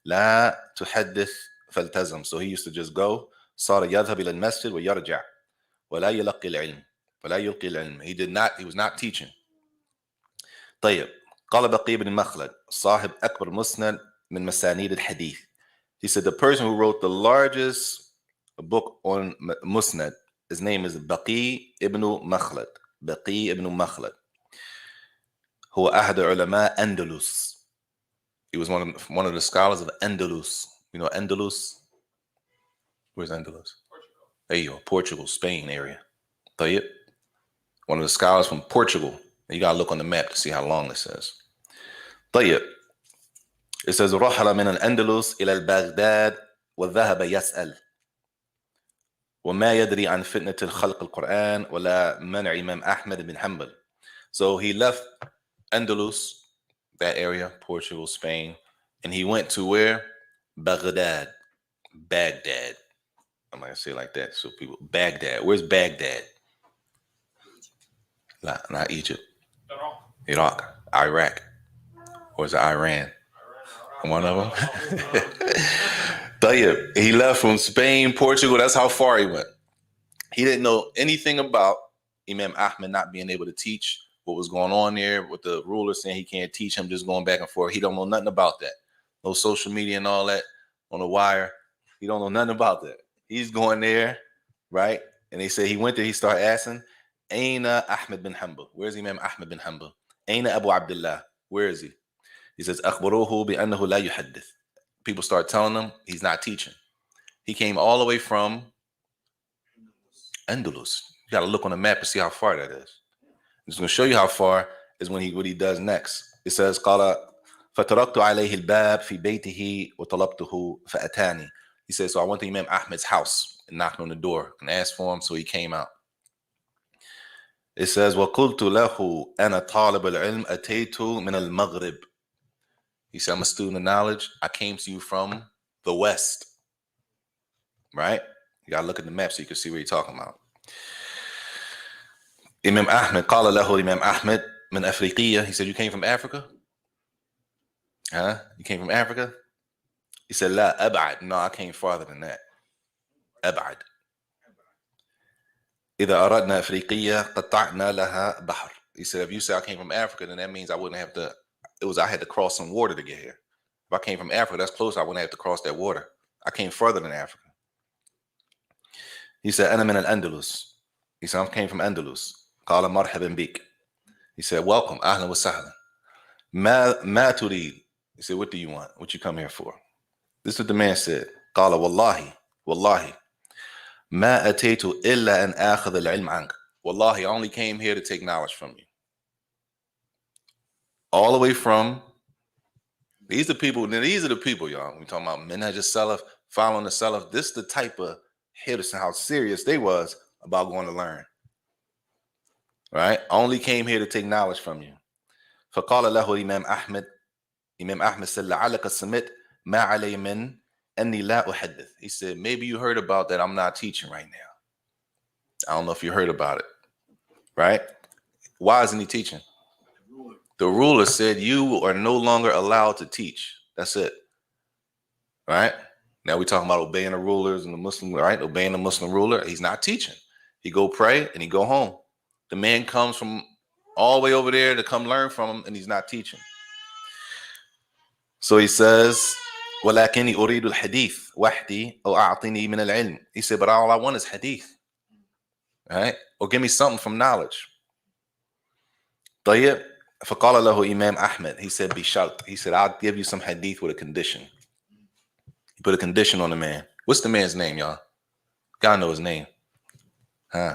لا تحدث فالتزم. So he used to just go, صار يذهب إلى المسجد ويرجع ولا يلقي العلم ولا يلقي العلم. He was not teaching. طيب. قال بقي بن مخلد صاحب أكبر مسند من مسانيد الحديث. He said the person who wrote the largest book on Musnad, his name is Baqi ibn Makhlad. Baqi ibn Makhlad. هو أحد علماء أندلس. He was one of the scholars of Andalus. You know Andalus? Where's Andalus? Portugal. There you go, Portugal, Spain area. طيب. One of the scholars from Portugal. You gotta look on the map to see how long this is. طيب. It says رحل من الأندلس إلى البغداد وذهب يسأل وما يدري عن فتنة الخلق القرآن ولا منع إمام أحمد بن حنبل. So he left Andalus, that area, Portugal, Spain, and he went to where? Baghdad. I'm gonna say it like that so people. Baghdad. Where's Baghdad? Not Egypt. Iraq. Or is it Iran? One of them. He left from Spain, Portugal. That's how far he went. He didn't know anything about Imam Ahmed not being able to teach, what was going on there, with the ruler saying he can't teach him, just going back and forth. He don't know nothing about that. No social media and all that on the wire. He don't know nothing about that. He's going there, right? And they say he went there, he started asking, Aina Ahmed bin Hanbal. Where's Imam Ahmed bin Hanbal? أين أبو عبد الله? Where is he? He says, أخبروه بأنه لا يحدث. People start telling him he's not teaching. He came all the way from Andalus. You got to look on the map and see how far that is. It's going to show you how far is what he does next. It says, قال فتركت عليه الباب في بيته وطلبته فأتاني. He says, so I went to Imam Ahmed's house and knocked on the door and asked for him, so he came out. It says, وقلت له أنا طالب العلم أتيت من المغرب. He said, I'm a student of knowledge. I came to you from the west. Right? You got to look at the map so you can see what you're talking about. Imam Ahmed, قال له Imam Ahmed من أفريقية. He said, you came from Africa? Huh? You came from Africa? He said, لا أبعد. No, I came farther than that. أبعد. إذا أردنا أفريقية قطعنا لها بحر. He said, if you say I came from Africa, then that means I wouldn't have to, I had to cross some water to get here. If I came from Africa, that's close, I wouldn't have to cross that water. I came further than Africa. He said, أنا من الأندلس. He said, I came from Andalus. قال مرحبا بك. He said, welcome, أهلا وسهلا. ما تريد. He said, what do you want? What you come here for? This is what the man said. قال والله ما أتيت إلا أن آخذ العلم عنك. Wallahi, I only came here to take knowledge from you. All the way from, these are the people, y'all. We talking about Minhaj as-Salaf, following the Salaf. This is the type of hitters and how serious they was about going to learn. Right? I only came here to take knowledge from you. فقال له إمام أحمد. Imam Ahmed said, لعلك سمعت ما علي من أني لا أحدث. He said, maybe you heard about that I'm not teaching right now. I don't know if you heard about it. Right? Why isn't he teaching? The ruler said you are no longer allowed to teach. That's it. Right? Now we're talking about obeying the rulers and the Muslim, right? Obeying the Muslim ruler. He's not teaching. He go pray and he go home. The man comes from all the way over there to come learn from him, and he's not teaching. So he says, ولكني أريد الحديث وحدي أو أعطني من العلم. He said, but all I want is hadith. Right? Or give me something from knowledge. طيب. فقال له إمام أحمد. He said, بشرط. He said, I'll give you some hadith with a condition. He put a condition on the man. What's the man's name, y'all? Gotta know his name. Huh?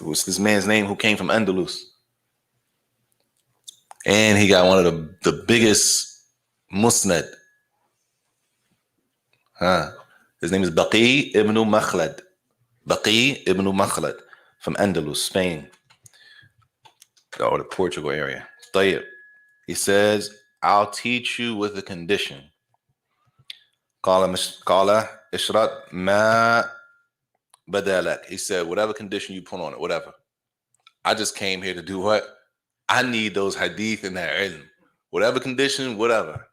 What's this man's name who came from Andalus? And he got one of the biggest musnad. His name is Baqi ibn Makhlad. Baqi ibn Makhlad from Andalus, Spain. Or the Portugal area. طيب. He says, I'll teach you with a condition. قال اشرط ما بدا لك. He said, whatever condition you put on it, whatever. I just came here to do what? I need those hadith and that ilm. Whatever condition, whatever.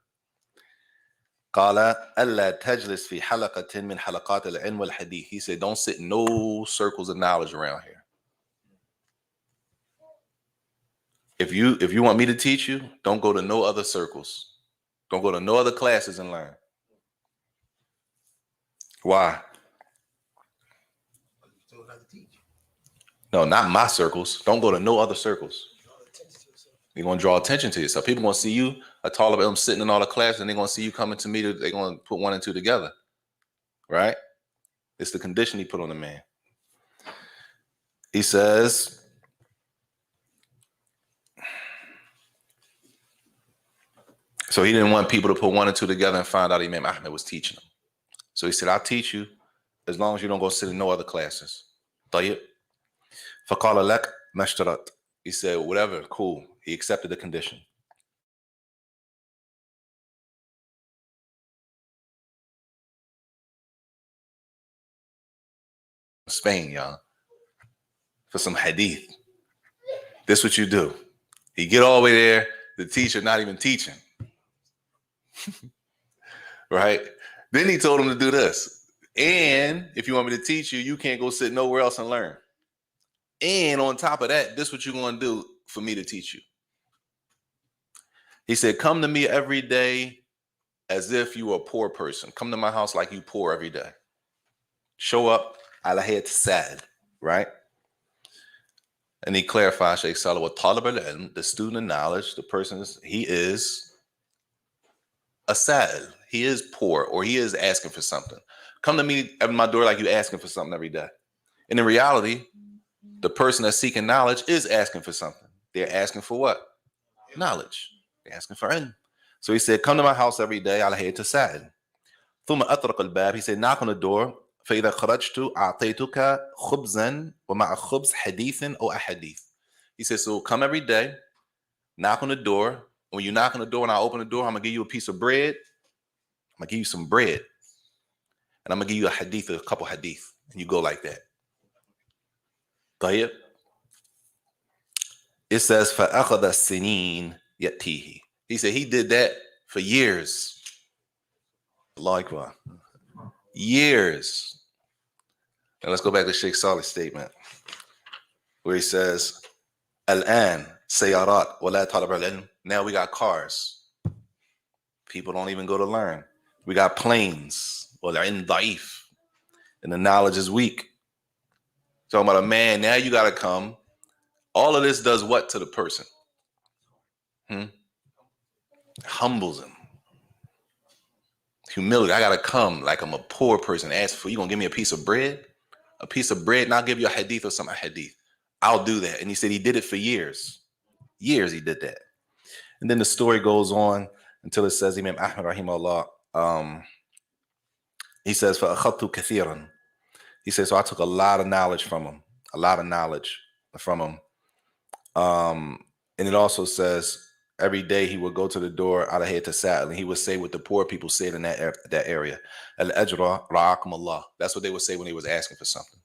قال ألا تجلس في حلقة من حلقات العلم والحديث. He said, don't sit in no circles of knowledge around here. If you want me to teach you, don't go to no other circles. Don't go to no other classes and learn. Why? No, not my circles. Don't go to no other circles. You're going to draw attention to yourself. People going to see you, a tall of them sitting in all the classes, and they're going to see you coming to me. They're going to put one and two together. Right? It's the condition he put on the man. He says, so he didn't want people to put one and two together and find out Imam Ahmed was teaching them. So he said, I'll teach you as long as you don't go sit in no other classes. طيب. فقال لك ما اشترط. He said, whatever, cool. He accepted the condition. Spain, y'all, for some hadith. This is what you do. He get all the way there, the teacher not even teaching. Right? Then he told him to do this. And if you want me to teach you, you can't go sit nowhere else and learn. And on top of that, this is what you're going to do for me to teach you. He said, come to me every day as if you were a poor person. Come to my house like you poor every day. Show up, ala hayat sad, right? And he clarified, Shaykh Salih, wa talib al-ilm, the student of knowledge, the person he is a sa'il. He is poor, or he is asking for something. Come to me at my door like you asking for something every day. And in reality, the person that's seeking knowledge is asking for something. They're asking for what? Knowledge. They're asking for ilm. So he said, come to my house every day. I'll head to sa'il. ثم أطرق الباب. He said, knock on the door. فإذا خرجت أعطيتك خبزا ومع خبز حديث أو أحاديث. He said, so come every day, knock on the door. When you knock on the door and I open the door, I'm going to give you a piece of bread. I'm going to give you some bread. And I'm going to give you a hadith, a couple hadith. And you go like that. طيب. It says, فأخذ السنين يأتيه. He said he did that for years. Allah Akbar. Years. Now let's go back to Sheikh Salih's statement, where he says, Al-an sayarat wa la talab al-ilm. Now we got cars. People don't even go to learn. We got planes. Well, they're in da'if. And the knowledge is weak. Talking about a man, now you got to come. All of this does what to the person? Humbles him. Humility. I got to come like I'm a poor person. Ask for, you going to give me a piece of bread? A piece of bread, and I'll give you a hadith or some hadith. I'll do that. And he said he did it for years. Years he did that. And then the story goes on until it says, Imam Ahmad rahimahullah, he says, فَأَخَذْتُ كَثِيرًا. He says, so I took a lot of knowledge from him. A lot of knowledge from him. And it also says, every day he would go to the door out of head to Sa'il, and he would say what the poor people said in that area. Al-ajra ra'akum Allah. That's what they would say when they was asking for something.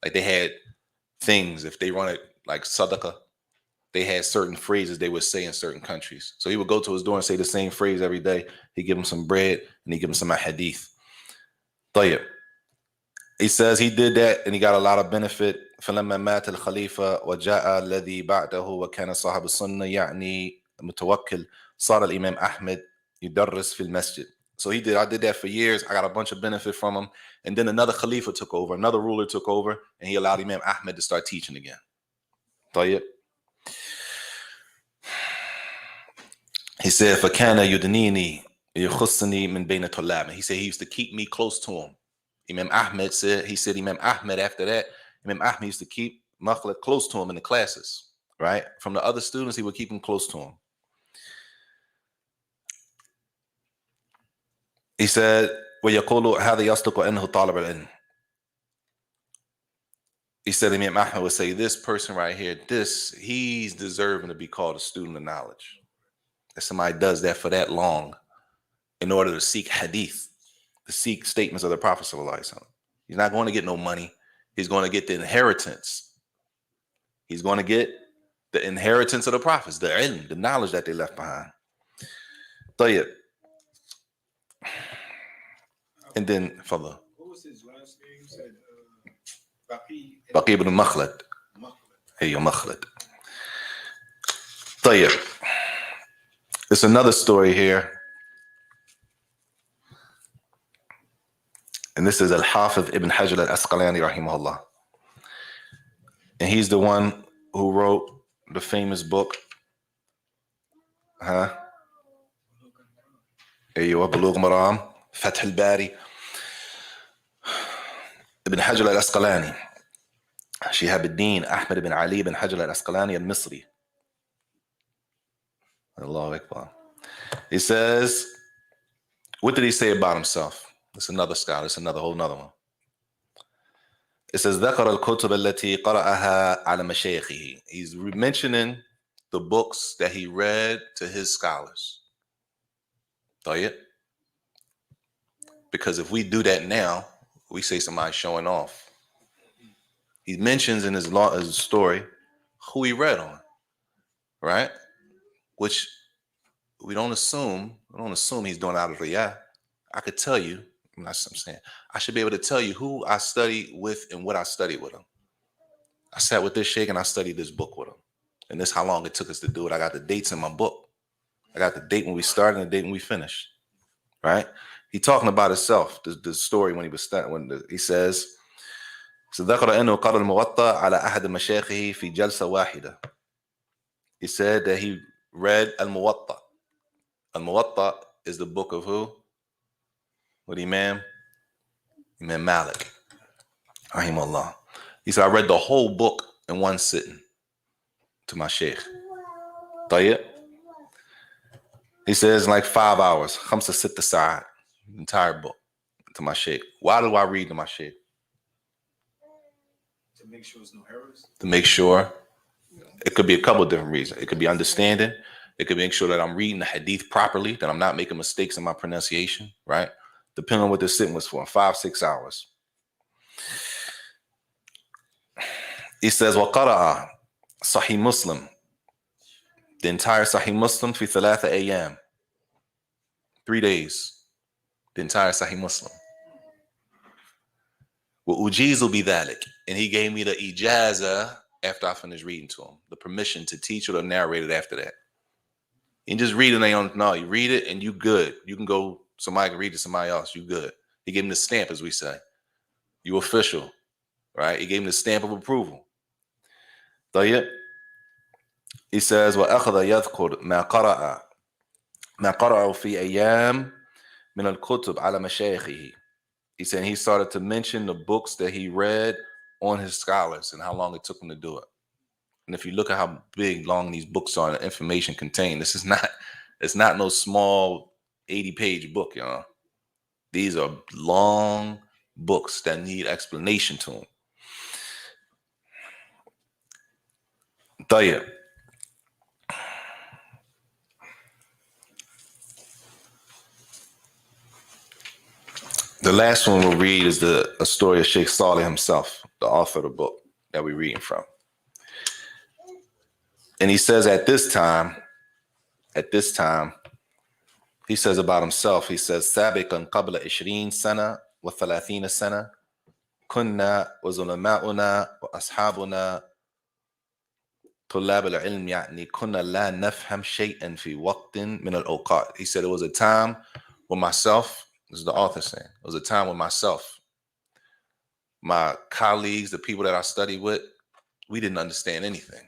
Like they had things, if they wanted like sadaqah, they had certain phrases they would say in certain countries. So he would go to his door and say the same phrase every day. He'd give him some bread and he'd give him some hadith. طيب. He says he did that and he got a lot of benefit. فلما مات الخليفة وجاء الذي بعده وكان صاحب السنة يعني متوكل صار الإمام أحمد يدرس في المسجد. So I did that for years. I got a bunch of benefit from him. And then another Khalifa took over, another ruler took over, and he allowed Imam Ahmed to start teaching again. طيب. He said, فَكَانَ يُدْنِينِي يُخُصِّنِي مِنْ بَيْنَ طُلَّابٍ. He said he used to keep me close to him. Imam Ahmed said, Imam Ahmed after that, Imam Ahmed used to keep Makhlad close to him in the classes, right? From the other students, he would keep him close to him. He said, وَيَقُولُ هَذَا يَصْدُقُ أَنَّهُ طَالِبُ الْعِلْمِ. He said, Imam Ahmed would say, this person right here, he's deserving to be called a student of knowledge. If somebody does that for that long in order to seek hadith, to seek statements of the Prophet ﷺ. He's not going to get no money. He's going to get the inheritance. He's going to get the inheritance of the prophets, the ilm, the knowledge that they left behind. طيب. And then, Father. What was his last name? You said Baqi ibn Makhlad. Hey, Makhlad. طيب. There's another story here. And this is Al-Hafiz ibn Hajar al-Asqalani rahimahullah. And he's the one who wrote the famous book. Ayyuh, Bulugh Maram, Fath al-Bari. Ibn Hajar al-Asqalani. Shihab al-Din Ahmad ibn Ali ibn Hajar al-Asqalani al-Misri. Allahu Akbar. He says, what did he say about himself? It's another scholar. It's whole nother one. It says, ذكر الكتب التي قرأها على مشايخه. He's mentioning the books that he read to his scholars. طيب. Because if we do that now, we say somebody's showing off. He mentions in his story who he read on, right? Which we don't assume he's doing out of riyah. I could tell you, I'm saying, I should be able to tell you who I studied with and what I studied with him. I sat with this sheikh and I studied this book with him. And this is how long it took us to do it. I got the dates in my book. I got the date when we started and the date when we finished, right? He talking about himself, the story when he was studying, he says, So ذكر أنه قرأ الموطأ على أحد مشايخه في جلسة واحدة. He said that he read Al-Muwatta. Al-Muwatta is the book of who? What Imam? Imam Malik. Rahimahullah. He said, I read the whole book in one sitting to my sheikh. طيب. He says like 5 hours. خمسة ستة ساعات. Entire book to my sheikh. Why do I read to my sheikh? To make sure there's no errors. To make sure. It could be a couple of different reasons. It could be understanding. It could make sure that I'm reading the hadith properly, that I'm not making mistakes in my pronunciation, right? Depending on what the sitting was for, 5-6 hours. He says, وَقَرَأَ Sahih Muslim. The entire Sahih Muslim في 3 أيام. 3 days. The entire Sahih Muslim. وَأُجِيزُ بِذَلِكَ. And he gave me the ijaza after I finished reading to him, the permission to teach or to narrate it after that. You just read it, no, you read it and you good. You can go, somebody can read it to somebody else, you good. He gave him the stamp, as we say. You official, right? He gave him the stamp of approval. طيب. He says, وَأَخَذَ يَذْكُرْ مَا قَرَأَ فِي أَيَّامٍ مِنَ الْكُتُبِ عَلَى مَشَايِخِهِ. He said he started to mention the books that he read on his scholars and how long it took him to do it. And if you look at how long these books are and the information contained, it's not no small 80-page book, you know. These are long books that need explanation to them. طيب. The last one we'll read is a story of Sheikh Saleh himself, the author of the book that we're reading from. And he says at this time, he says about himself, he says, سابقا قبل 20 سنة و30 سنة كنا وزلماؤنا وأصحابنا طلاب العلم يعني كنا لا نفهم شيئا في وقت من الأوقات. He said it was a time when myself, this is the author saying, it was a time when myself, my colleagues, the people that I studied with, we didn't understand anything.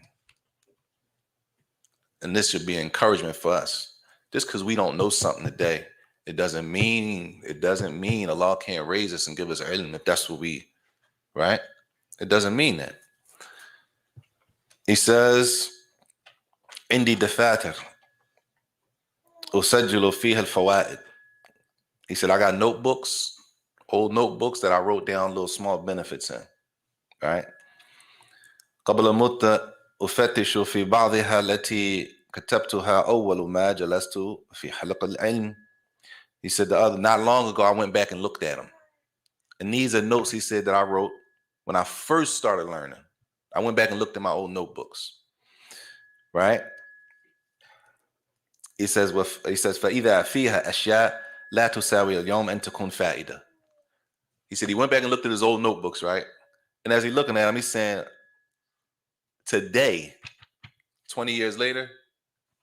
And this should be an encouragement for us. Just because we don't know something today, it doesn't mean Allah can't raise us and give us ilm if that's what we, right? It doesn't mean that. He says, عندي دفاتر أسجل فيها الفوائد. He said, I got notebooks, old notebooks that I wrote down little small benefits in, right? قبل مدة أفتش في بعضها التي كتبتها أول ما جلست في حلق العلم. He said not long ago, I went back and looked at them. And these are notes, he said, that I wrote when I first started learning. I went back and looked at my old notebooks, right? He says, فإذا فيها أشياء لا تساوي اليوم أن تكون فائدة. He said he went back and looked at his old notebooks, right? And as he's looking at them, he's saying, today, 20 years later,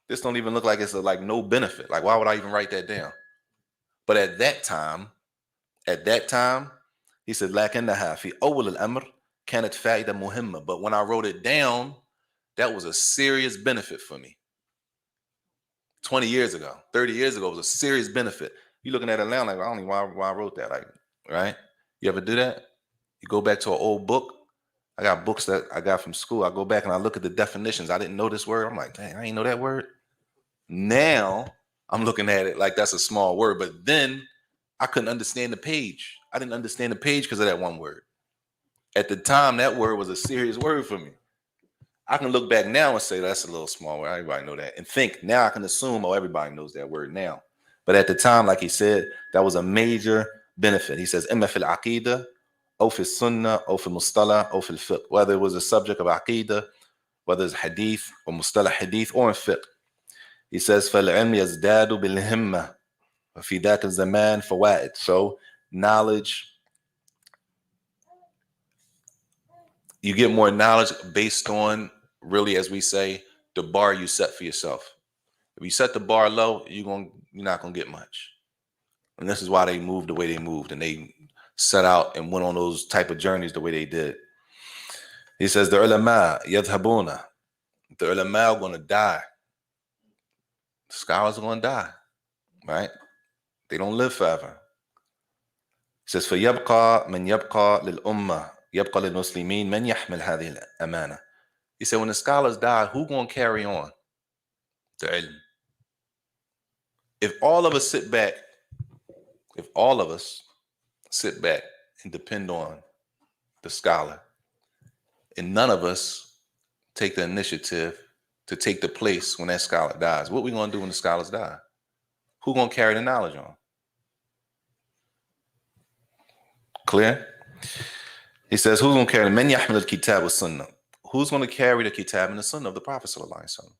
this don't even look like it's like no benefit. Like, why would I even write that down? But at that time, he said, لكنها في أول الأمر كانت فائدة مهمة. But when I wrote it down, that was a serious benefit for me. 20 years ago, 30 years ago, it was a serious benefit. You're looking at it now like, I don't know why I wrote that, like, right? You ever do that? You go back to an old book. I got books that I got from school. I go back and I look at the definitions. I didn't know this word. I'm like, dang, I ain't know that word. Now I'm looking at it like that's a small word. But then I couldn't understand the page. I didn't understand the page because of that one word. At the time, that word was a serious word for me. I can look back now and say that's a little small word. Everybody know that. And think now I can assume, oh, everybody knows that word now. But at the time, like he said, that was a major benefit. He says, إما في العقيدة أو في السنة أو في المصطلح أو في الفقه. Whether it was a subject of aqidah, whether it's hadith or mustalah hadith or in fiqh. He says, فالعلم يزداد بالهمة وفي ذاك الزمان فوائد. So knowledge, you get more knowledge based on, really, as we say, the bar you set for yourself. If you set the bar low, you're not gonna get much. And this is why they moved the way they moved, and they set out and went on those type of journeys the way they did. He says, the ulama yadhabuna. The ulama are going to die. The scholars are going to die, right? They don't live forever. He says, فَيَبْقَى مَنْ يَبْقَى لِلْأُمَّةِ يَبْقَى لِلْمُسْلِمِينَ مَنْ يَحْمِلْ هَذِهِ الْأَمَانَةِ. He said, when the scholars die, who going to carry on the ilm? If all of us sit back and depend on the scholar, and none of us take the initiative to take the place when that scholar dies, what we going to do when the scholars die? Who going to carry the knowledge on? Clear? He says, who's going to carry the man yahmil al-kitab wa sunnah? Who's going to carry the kitab and the sunnah of the Prophet sallallahu alaihi wasallam?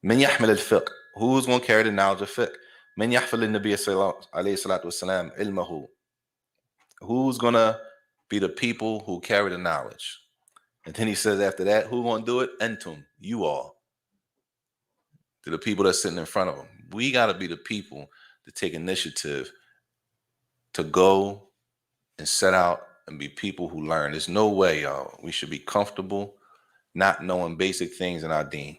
Man yahmil al-fiqh. Who's going to carry the knowledge of fiqh? Man yahfil al-nabiy sallallahu alayhi salatu wasalam ilmahu. Who's going to be the people who carry the knowledge? And then he says after that, who's going to do it? Antum, you all. To the people that's sitting in front of them. We got to be the people to take initiative to go and set out and be people who learn. There's no way, y'all, we should be comfortable not knowing basic things in our deen.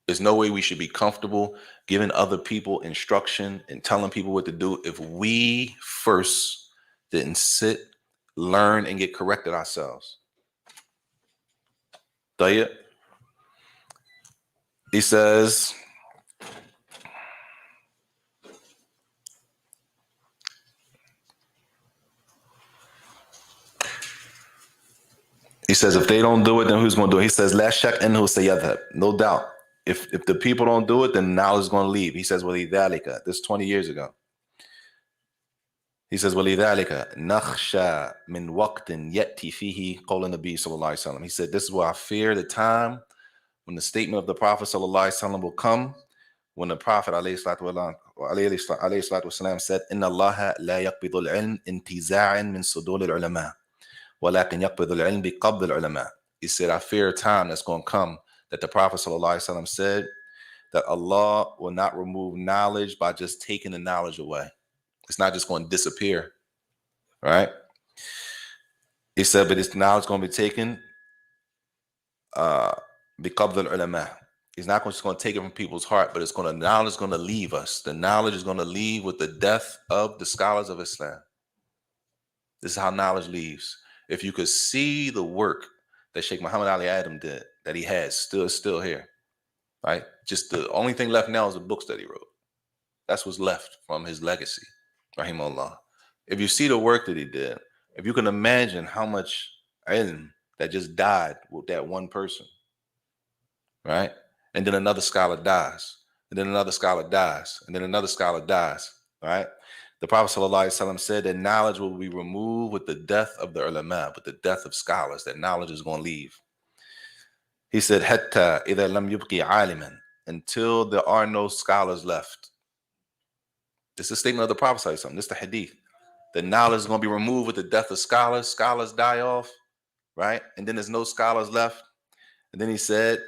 There's no way we should be comfortable giving other people instruction and telling people what to do if we first didn't sit, learn, and get corrected ourselves. He says, if they don't do it, then who's going to do it? He says, La shak annahu sayadhab. No doubt. If the people don't do it, then knowledge is going to leave. He says, وَلِذَلِكَ. This is 20 years ago. He says, وَلِذَلِكَ نَخْشَى مِنْ وَقْتٍ يَأْتِي فِيهِ قَوْلَ النَّبِيِّ صلى الله عليه وسلم. He said, this is why I fear the time when the statement of the Prophet sallallahu alaihi wasallam will come, when the Prophet alayhi salatu wasalam said, إِنَّ اللَّهَ لَا يَقْبِضُ الْعِلْمِ انْتِزَاعًا مِنْ صُدُورِ الْعُلَمَاءِ وَلَكِنْ يَقْبِضُ الْعِلْمِ بِقَبْضِ الْعُلَمَاءِ. He said, I fear a time that's going to come that the Prophet sallallahu alaihi wasallam said that Allah will not remove knowledge by just taking the knowledge away. It's not just going to disappear, right? He said, but this knowledge is going to be taken بِقَبْضِ الْعُلَمَاءِ. He's not just going to take it from people's heart, but knowledge is going to leave us. The knowledge is going to leave with the death of the scholars of Islam. This is how knowledge leaves. If you could see the work that Sheikh Muhammad Ali Adam did, that he has still here, right? Just the only thing left now is the books that he wrote. That's what's left from his legacy, rahimahullah. If you see the work that he did, if you can imagine how much ilm that just died with that one person, right? And then another scholar dies, and then another scholar dies, and then another scholar dies, right? The Prophet ﷺ said that knowledge will be removed with the death of the ulama, with the death of scholars, that knowledge is going to leave. He said, Hatta إِذَا لَمْ يُبْقِي عَالِمًا, until there are no scholars left. This is a statement of the Prophet ﷺ. This is the hadith. The knowledge is going to be removed with the death of scholars. Scholars die off, right? And then there's no scholars left. And then he said,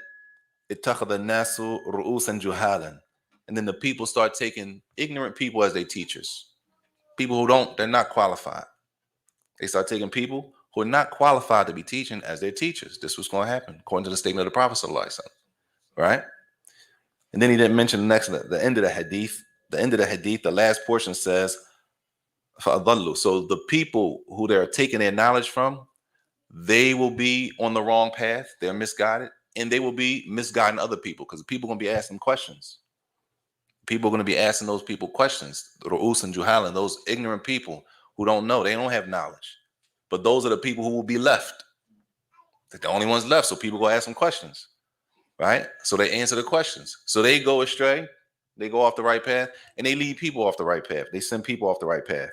اتَّخَذَ النَّاسُ رُؤُوسًا جُهَالًا. And then the people start taking ignorant people as their teachers. People who they're not qualified. They start taking people who are not qualified to be teaching as their teachers. This was going to happen, according to the statement of the Prophet ﷺ, right? And then he didn't mention the end of the hadith. The end of the hadith, the last portion says, فَأَضَلُّوا. So the people who they're taking their knowledge from, they will be on the wrong path. They're misguided. And they will be misguiding other people, because people are going to be asking questions. People are going to be asking those people questions. Ru'us and Juhalan, those ignorant people who don't know. They don't have knowledge. But those are the people who will be left. They're the only ones left. So people go ask them questions, right? So they answer the questions. So they go astray. They go off the right path, and they lead people off the right path. They send people off the right path.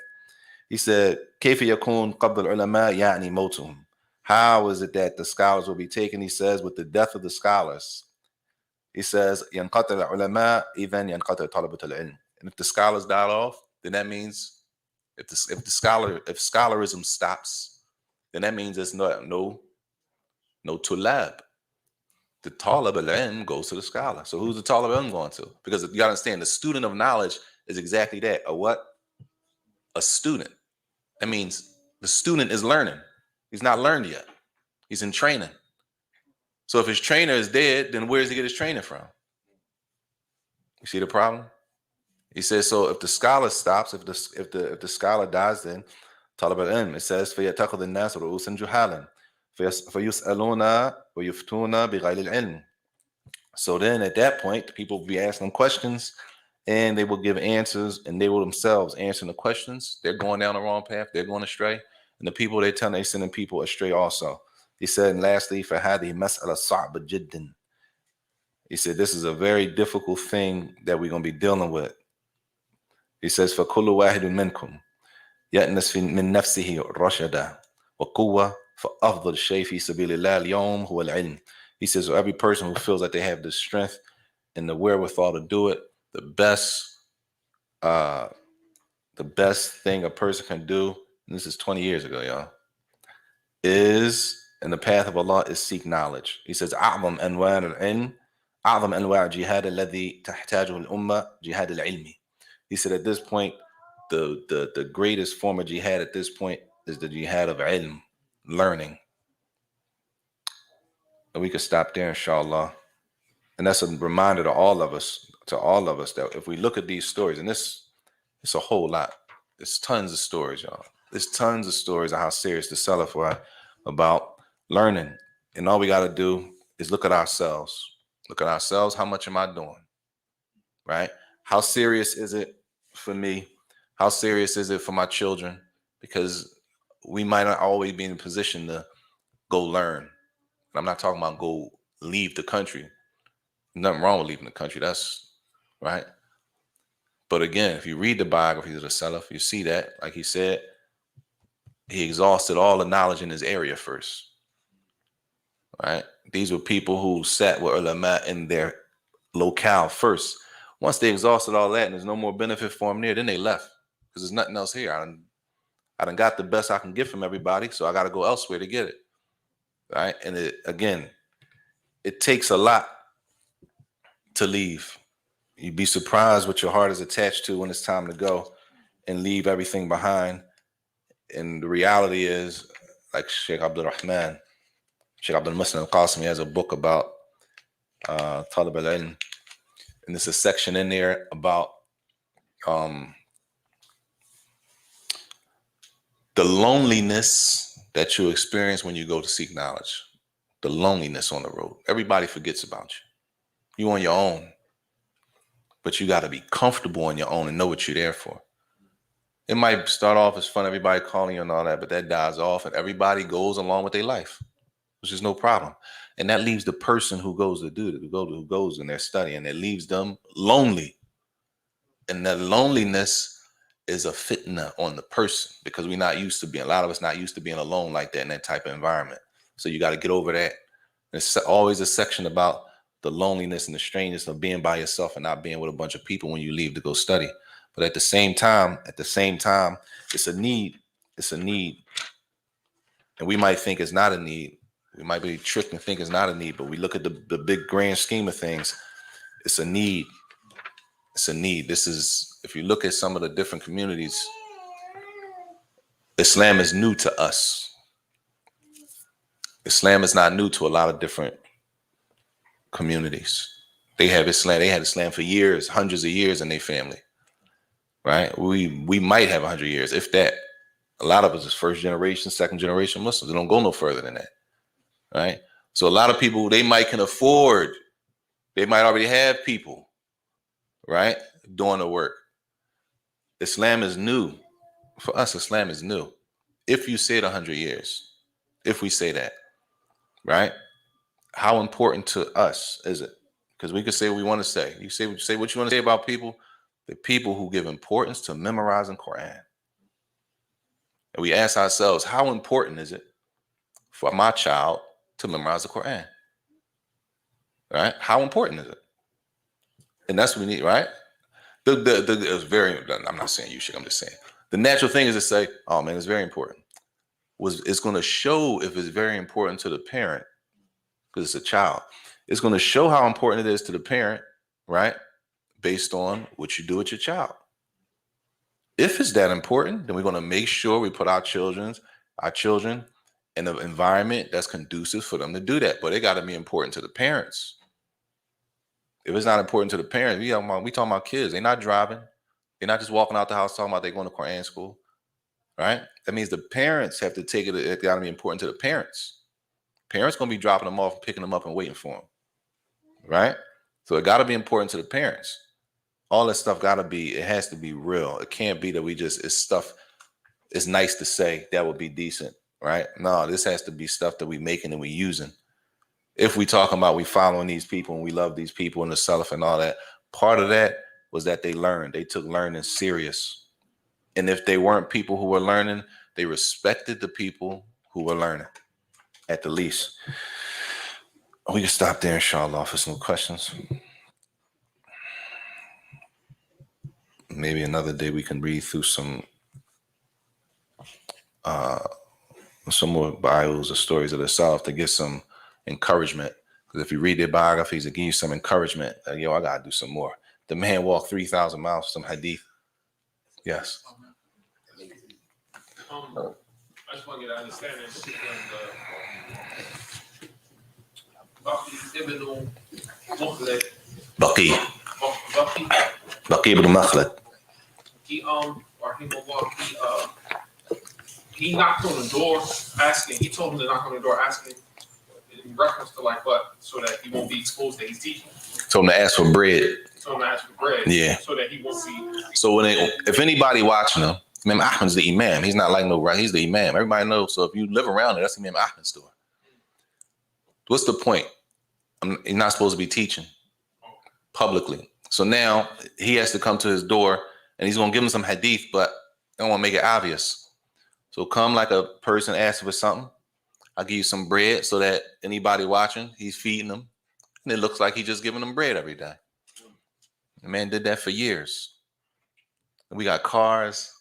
He said, كيف يكون قبض العلماء يعني موتهم. How is it that the scholars will be taken? He says, with the death of the scholars. He says, ينقطع العلماء إذن ينقطع طلبة العلم. And if the scholars died off, then that means if scholarism stops, then that means there's no tulab. The talib al-ilm goes to the scholar. So who's the talib al-ilm going to? Because you gotta understand, the student of knowledge is exactly that. A what? A student. That means the student is learning. He's not learned yet. He's in training. So if his trainer is dead, then where does he get his training from? You see the problem? He says, so if the scholar stops, if the scholar dies, then طلب العلم. It says فيتخذ الناس رؤوسا جهالا فيسألون ويفتون بغير العلم. So then at that point, the people will be asking questions and they will give answers, and they will themselves answering the questions. They're going down the wrong path. They're going astray. And the people they're sending people astray also. He said, and lastly, فهذه مسألة صعبة جدا. He said, this is a very difficult thing that we're going to be dealing with. He says, فكل واحد منكم يأنس من نفسه رشدا وقوة فأفضل شيء في سبيل الله اليوم هو العلم. He says, so every person who feels that they have the strength and the wherewithal to do it, the best thing a person can do, and this is 20 years ago, y'all, is in the path of Allah is seek knowledge. He says, أعظم أنواع العلم أعظم أنواع الجهاد الذي تحتاجه الأمة جهاد العلم. He said at this point, the greatest form of jihad at this point is the jihad of ilm, learning. And we could stop there, inshallah. And that's a reminder to all of us, that if we look at these stories, and it's a whole lot. There's tons of stories, y'all. There's tons of stories of how serious the Salaf were about learning. And all we got to do is look at ourselves. Look at ourselves. How much am I doing? Right? How serious is it for me? How serious is it for my children? Because we might not always be in a position to go learn. I'm not talking about go leave the country. Nothing wrong with leaving the country. That's right. But again, if you read the biographies of the Salaf, you see that, like he said, he exhausted all the knowledge in his area first. Right? These were people who sat with ulama in their locale first. Once they exhausted all that and there's no more benefit for them there, then they left because there's nothing else here. I done got the best I can get from everybody, so I got to go elsewhere to get it. Right? And it takes a lot to leave. You'd be surprised what your heart is attached to when it's time to go and leave everything behind. And the reality is, like Sheikh Abdul Muslim Al-Qasimi has a book about Talib al-Ilm. And there's a section in there about the loneliness that you experience when you go to seek knowledge. The loneliness on the road. Everybody forgets about you. You on your own. But you got to be comfortable on your own and know what you're there for. It might start off as fun, everybody calling you and all that, but that dies off and everybody goes along with their life, which is no problem. And that leaves the person who goes to do it, who goes in their study, and it leaves them lonely. And that loneliness is a fitna on the person because a lot of us not used to being alone like that in that type of environment. So you got to get over that. There's always a section about the loneliness and the strangeness of being by yourself and not being with a bunch of people when you leave to go study. But at the same time, it's a need. It's a need. And we might think it's not a need. We might be tricked and think it's not a need, but we look at the big grand scheme of things. It's a need. It's a need. This is, if you look at some of the different communities, Islam is new to us. Islam is not new to a lot of different communities. They had Islam for years, hundreds of years in their family. Right? We might have 100 years, if that. A lot of us is first generation, second generation Muslims. They don't go no further than that. Right? So a lot of people, they might can afford, they might already have people, right, doing the work. Islam is new. For us, Islam is new. If you say it 100 years, if we say that, right? How important to us is it? Because we could say what we want to say. You say what you want to say about people, the people who give importance to memorizing Quran. And we ask ourselves, how important is it for my child to memorize the Quran? Right? How important is it? And that's what we need, right? It's very, I'm not saying you should, I'm just saying. The natural thing is to say, oh man, it's very important. It's going to show if it's very important to the parent, because it's a child. It's going to show how important it is to the parent, right? Based on what you do with your child. If it's that important, then we're going to make sure we put our children in an environment that's conducive for them to do that. But it got to be important to the parents. If it's not important to the parents, we talking about kids. They're not driving. They're not just walking out the house talking about they're going to Quran school, right? That means the parents have to take it. It got to be important to the parents. Parents going to be dropping them off, picking them up, and waiting for them, right? So it got to be important to the parents. All that stuff got to be. It has to be real. It can't be that it's stuff. It's nice to say that would be decent, right? No, this has to be stuff that we making and we using. If we talking about we following these people and we love these people and the Salaf and all that, part of that was that they learned. They took learning serious. And if they weren't people who were learning, they respected the people who were learning, at the least. We can stop there, inshallah, for some questions. Maybe another day we can read through some more bios or stories of the Salaf to get some encouragement. Because if you read their biographies, it gives you some encouragement. Like, yo, I gotta do some more. The man walked 3,000 miles for some hadith. Yes. I just want to get an understanding when Baqi ibn Makhlad. He knocked on the door asking. He told him to knock on the door asking in reference to like what, so that he won't be exposed that he's teaching. Told him to ask for bread. Told him to ask for bread. Yeah. So that he won't be. So if anybody watching him, Imam Ahmad's the imam. He's not like he's the imam. Everybody knows. So if you live around it, that's Imam Ahmad's door. What's the point? You're not supposed to be teaching publicly. So now he has to come to his door and he's going to give him some hadith, but I don't want to make it obvious. So come like a person asking for something. I'll give you some bread so that anybody watching, he's feeding them. And it looks like he's just giving them bread every day. The man did that for years. And we got cars,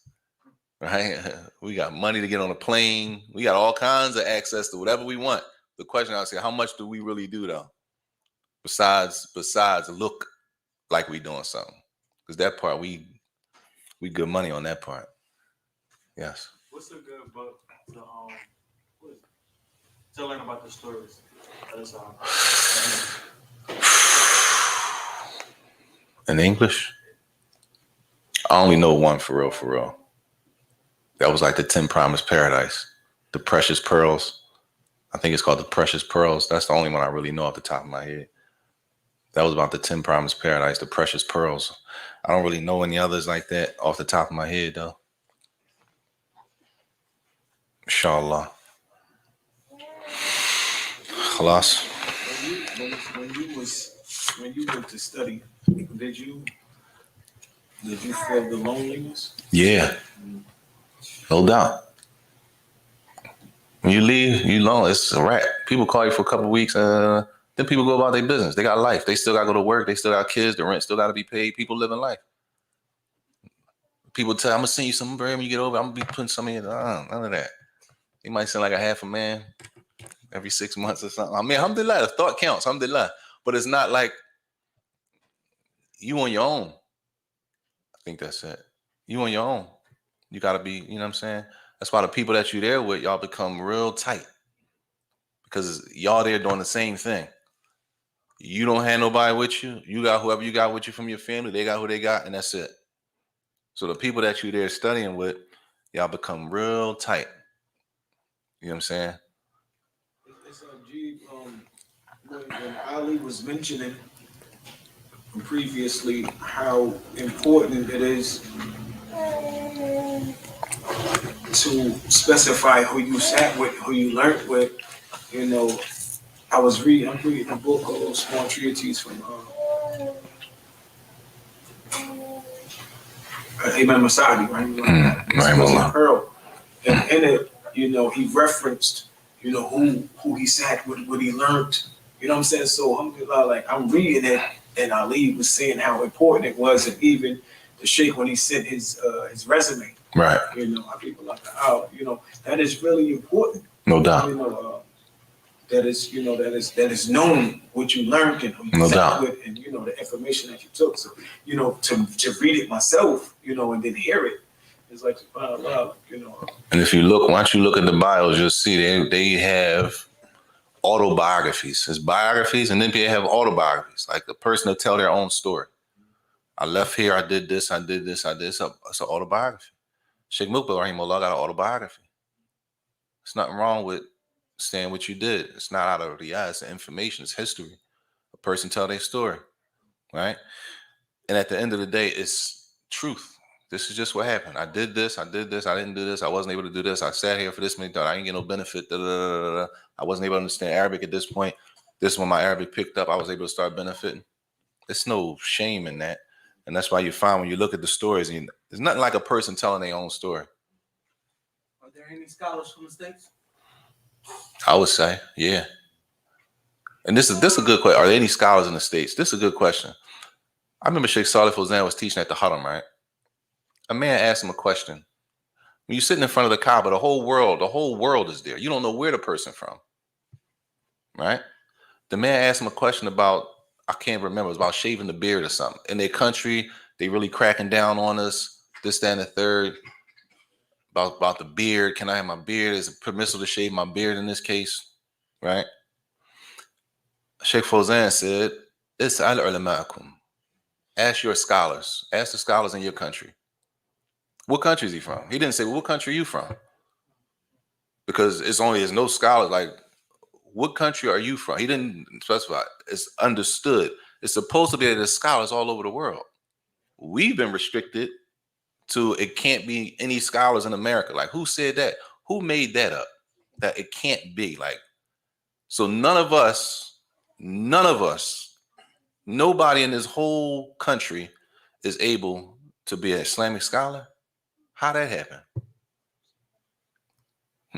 right? We got money to get on a plane. We got all kinds of access to whatever we want. The question I say, how much do we really do though? Besides look like we doing something. Because that part, we good money on that part. Yes. What's a good book to learn about the stories? In English? I only know one for real. That was like the 10 Promised Paradise. The Precious Pearls. I think it's called The Precious Pearls. That's the only one I really know off the top of my head. That was about the 10 Promised Paradise, The Precious Pearls. I don't really know any others like that off the top of my head, though. Inshallah. Khalas. When you went to study, did you feel the loneliness? Yeah. No doubt. When you leave, you lonely. It's a wrap. People call you for a couple of weeks, then people go about their business. They got life. They still got to go to work. They still got kids. The rent still got to be paid. People living life. People tell, I'm going to send you some bread when you get over. I'm going to be putting some in. None of that. They might send like a half a man every 6 months or something. I mean, alhamdulillah, the thought counts. Alhamdulillah. But it's not like you on your own. I think that's it. You on your own. You got to be, you know what I'm saying? That's why the people that you there with, y'all become real tight. Because y'all there doing the same thing. You don't have nobody with you. You got whoever you got with you from your family. They got who they got, and that's it. So the people that you there studying with, y'all become real tight. You know what I'm saying? It's when Ali was mentioning previously how important it is to specify who you sat with, who you learned with. You know, I'm reading a book called Small Treatise from Imam Saajid, right? Pearl. And in it, you know, he referenced, you know, who he sat with, what he learned. You know what I'm saying? So alhamdulillah, like I'm reading it, and Ali was saying how important it was, and even the Sheikh when he sent his resume. Right. You know, how people like, oh, you know, that is really important. No doubt. You know, that is known what you learned and who you No sat doubt. with, and you know the information that you took. So, you know, to read it myself, you know, and then hear it, It's like, you know. And if you look, once you look at the bios, you'll see they have autobiographies. It's biographies, and then they have autobiographies. Like the person will tell their own story. I left here, I did this, I did this, I did this. It's an autobiography. Sheikh Mukbal Rahimahullah got an autobiography. There's nothing wrong with saying what you did. It's not out of riyah, it's information, it's history. A person tell their story, right? And at the end of the day, it's truth. This is just what happened. I did this, I didn't do this, I wasn't able to do this, I sat here for this many times, I didn't get no benefit, I wasn't able to understand Arabic at this point. This is when my Arabic picked up, I was able to start benefiting. There's no shame in that. And that's why you find when you look at the stories, there's nothing like a person telling their own story. Are there any scholars from the States? I would say, yeah. And this is a good question. Are there any scholars in the States? This is a good question. I remember Sheikh Salih Fawzan was teaching at the Haram, right? A man asked him a question. When you're sitting in front of the Kaaba, the whole world is there. You don't know where the person from, right? The man asked him a question about, I can't remember, it was about shaving the beard or something. In their country, they really cracking down on us, this, that, and the third. About the beard. Can I have my beard? Is it permissible to shave my beard in this case? Right? Sheikh Fawzan said, Is'al ulama'akum. Ask your scholars. Ask the scholars in your country. What country is he from? He didn't say, well, what country are you from? Because there's no scholars. Like, what country are you from? He didn't specify. It's understood. It's supposed to be that there's scholars all over the world. We've been restricted to it can't be any scholars in America. Like, who said that? Who made that up? That it can't be. Like, so none of us, nobody in this whole country is able to be an Islamic scholar. How'd that happen?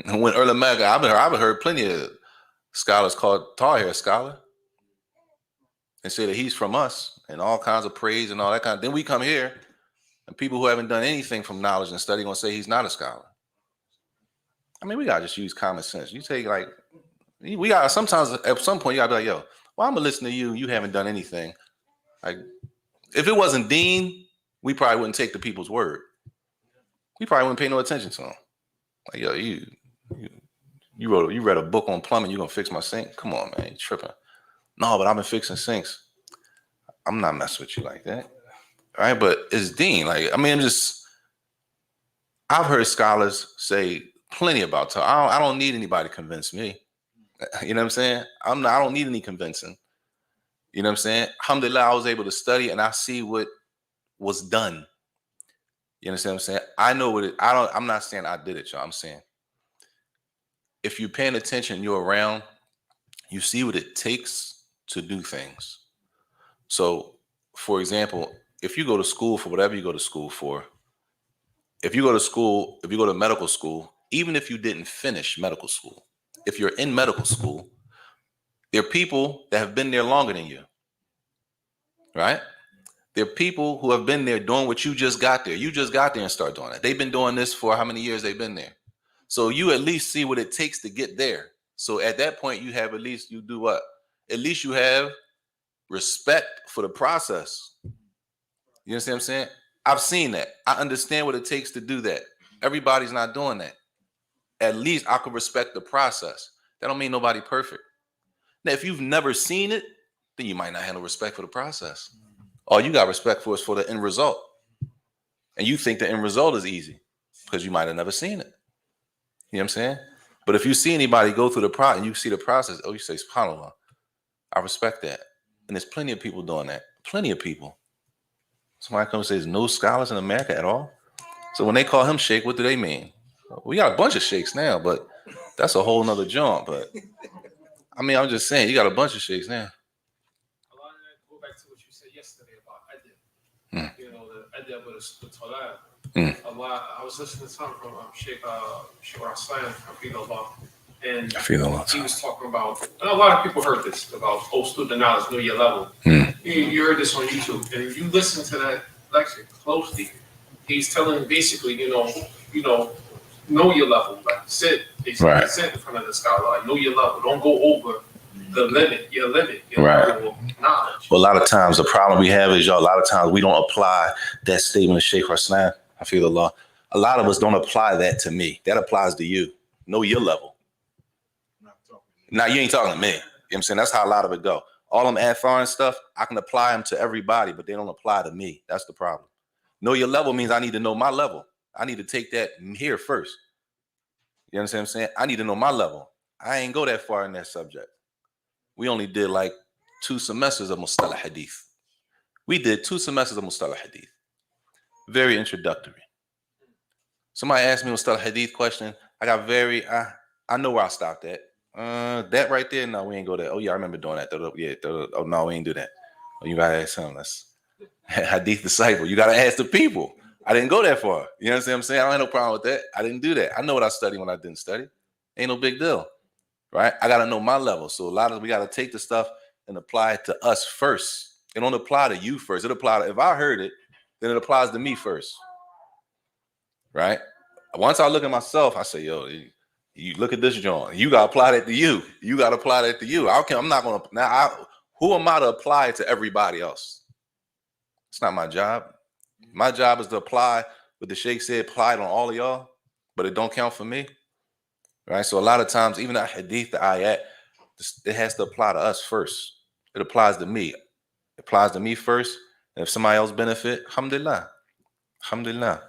And when Earl Maga, I've heard plenty of scholars called Tahir a scholar and say that he's from us and all kinds of praise and all that kind of. Then we come here and people who haven't done anything from knowledge and study gonna say he's not a scholar. I mean, we gotta just use common sense. You take like, we gotta sometimes at some point you gotta be like, yo, well, I'm gonna listen to you. You haven't done anything. Like, if it wasn't Dean, we probably wouldn't take the people's word. We probably wouldn't pay no attention to him. Like, yo, you read a book on plumbing, you gonna fix my sink? Come on, man, you tripping. No, but I've been fixing sinks. I'm not messing with you like that. All right, but it's Dean. Like, I mean, I've heard scholars say plenty about Torah. I don't need anybody to convince me. You know what I'm saying? I don't need any convincing. You know what I'm saying? Alhamdulillah, I was able to study and I see what was done. You understand what I'm saying? I know what I'm not saying I did it, y'all. I'm saying if you're paying attention, you're around, you see what it takes to do things. So, for example, if you go to school for whatever you go to school for, if you go to medical school, even if you didn't finish medical school, if you're in medical school, there are people that have been there longer than you, right? There are people who have been there doing what you just got there. You just got there and start doing it. They've been doing this for how many years they've been there. So you at least see what it takes to get there. So at that point, you have you do what? At least you have respect for the process. You understand what I'm saying? I've seen that. I understand what it takes to do that. Everybody's not doing that. At least I can respect the process. That don't mean nobody perfect. Now, if you've never seen it, then you might not have no respect for the process. All you got respect for is for the end result. And you think the end result is easy because you might have never seen it. You know what I'm saying? But if you see anybody go through the process and you see the process, you say, SubhanAllah, I respect that. And there's plenty of people doing that. Plenty of people. Somebody comes and says, no scholars in America at all. So when they call him sheikh, what do they mean? We got a bunch of sheikhs now, but that's a whole nother jaunt. But I mean, I'm just saying, you got a bunch of sheikhs now. A lot of that go back to what you said yesterday about adab. You know, the adab with the talab. A lot. I was listening to something from Sheikh Raslan, and he was talking about, and a lot of people heard this about student knowledge, know your level. You heard this on YouTube, and if you listen to that lecture closely, he's telling basically, you know your level, like sit in front of the scholar, like know your level, don't go over the limit, your level of knowledge. Well, a lot of times the problem we have is, a lot of times we don't apply that statement of Sheikh Raslan, I feel Allah. a lot of us don't apply that to me. That applies to you. Know your level. Now, you ain't talking to me. You know what I'm saying? That's how a lot of it go. All them Athar and stuff, I can apply them to everybody, but they don't apply to me. That's the problem. Know your level means I need to know my level. I need to take that here first. You understand what I'm saying? I need to know my level. I ain't go that far in that subject. We only did like 2 semesters of Mustalah Hadith. We did 2 semesters of Mustalah Hadith. Very introductory. Somebody asked me a Mustalah Hadith question. I got I know where I stopped at. That right there, no, we ain't go there. Oh, yeah, I remember doing that. Oh, no, we ain't do that. Oh, you gotta ask him. That's Hadith disciple. You gotta ask the people. I didn't go that far. You know what I'm saying? I don't have no problem with that. I didn't do that. I know what I studied when I didn't study. Ain't no big deal, right? I gotta know my level. So a lot of we gotta take the stuff and apply it to us first. It don't apply to you first. It apply to, if I heard it, then it applies to me first, right? Once I look at myself, I say, yo, you look at this joint. You gotta apply that to you. You gotta apply that to you. I'm not gonna now. Who am I to apply it to everybody else? It's not my job. My job is to apply what the Sheikh said, apply it on all of y'all, but it don't count for me, right? So a lot of times, even that hadith, the ayat, it has to apply to us first. It applies to me. It applies to me first, and if somebody else benefit, alhamdulillah. Alhamdulillah.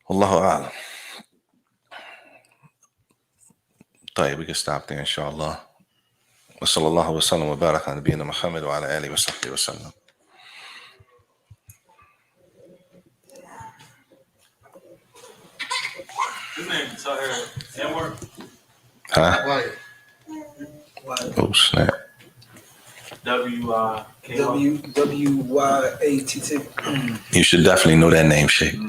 Allahu a'lam. طيب, we can stop there, inshallah. Wa sallallahu wa sallam wa baraka ala nabiyyina Muhammad wa ala alihi wa sahbihi wa sallam. His name is N-word. Huh? Wyatt. Oh, snap. WYATT. You should definitely know that name, Sheikh.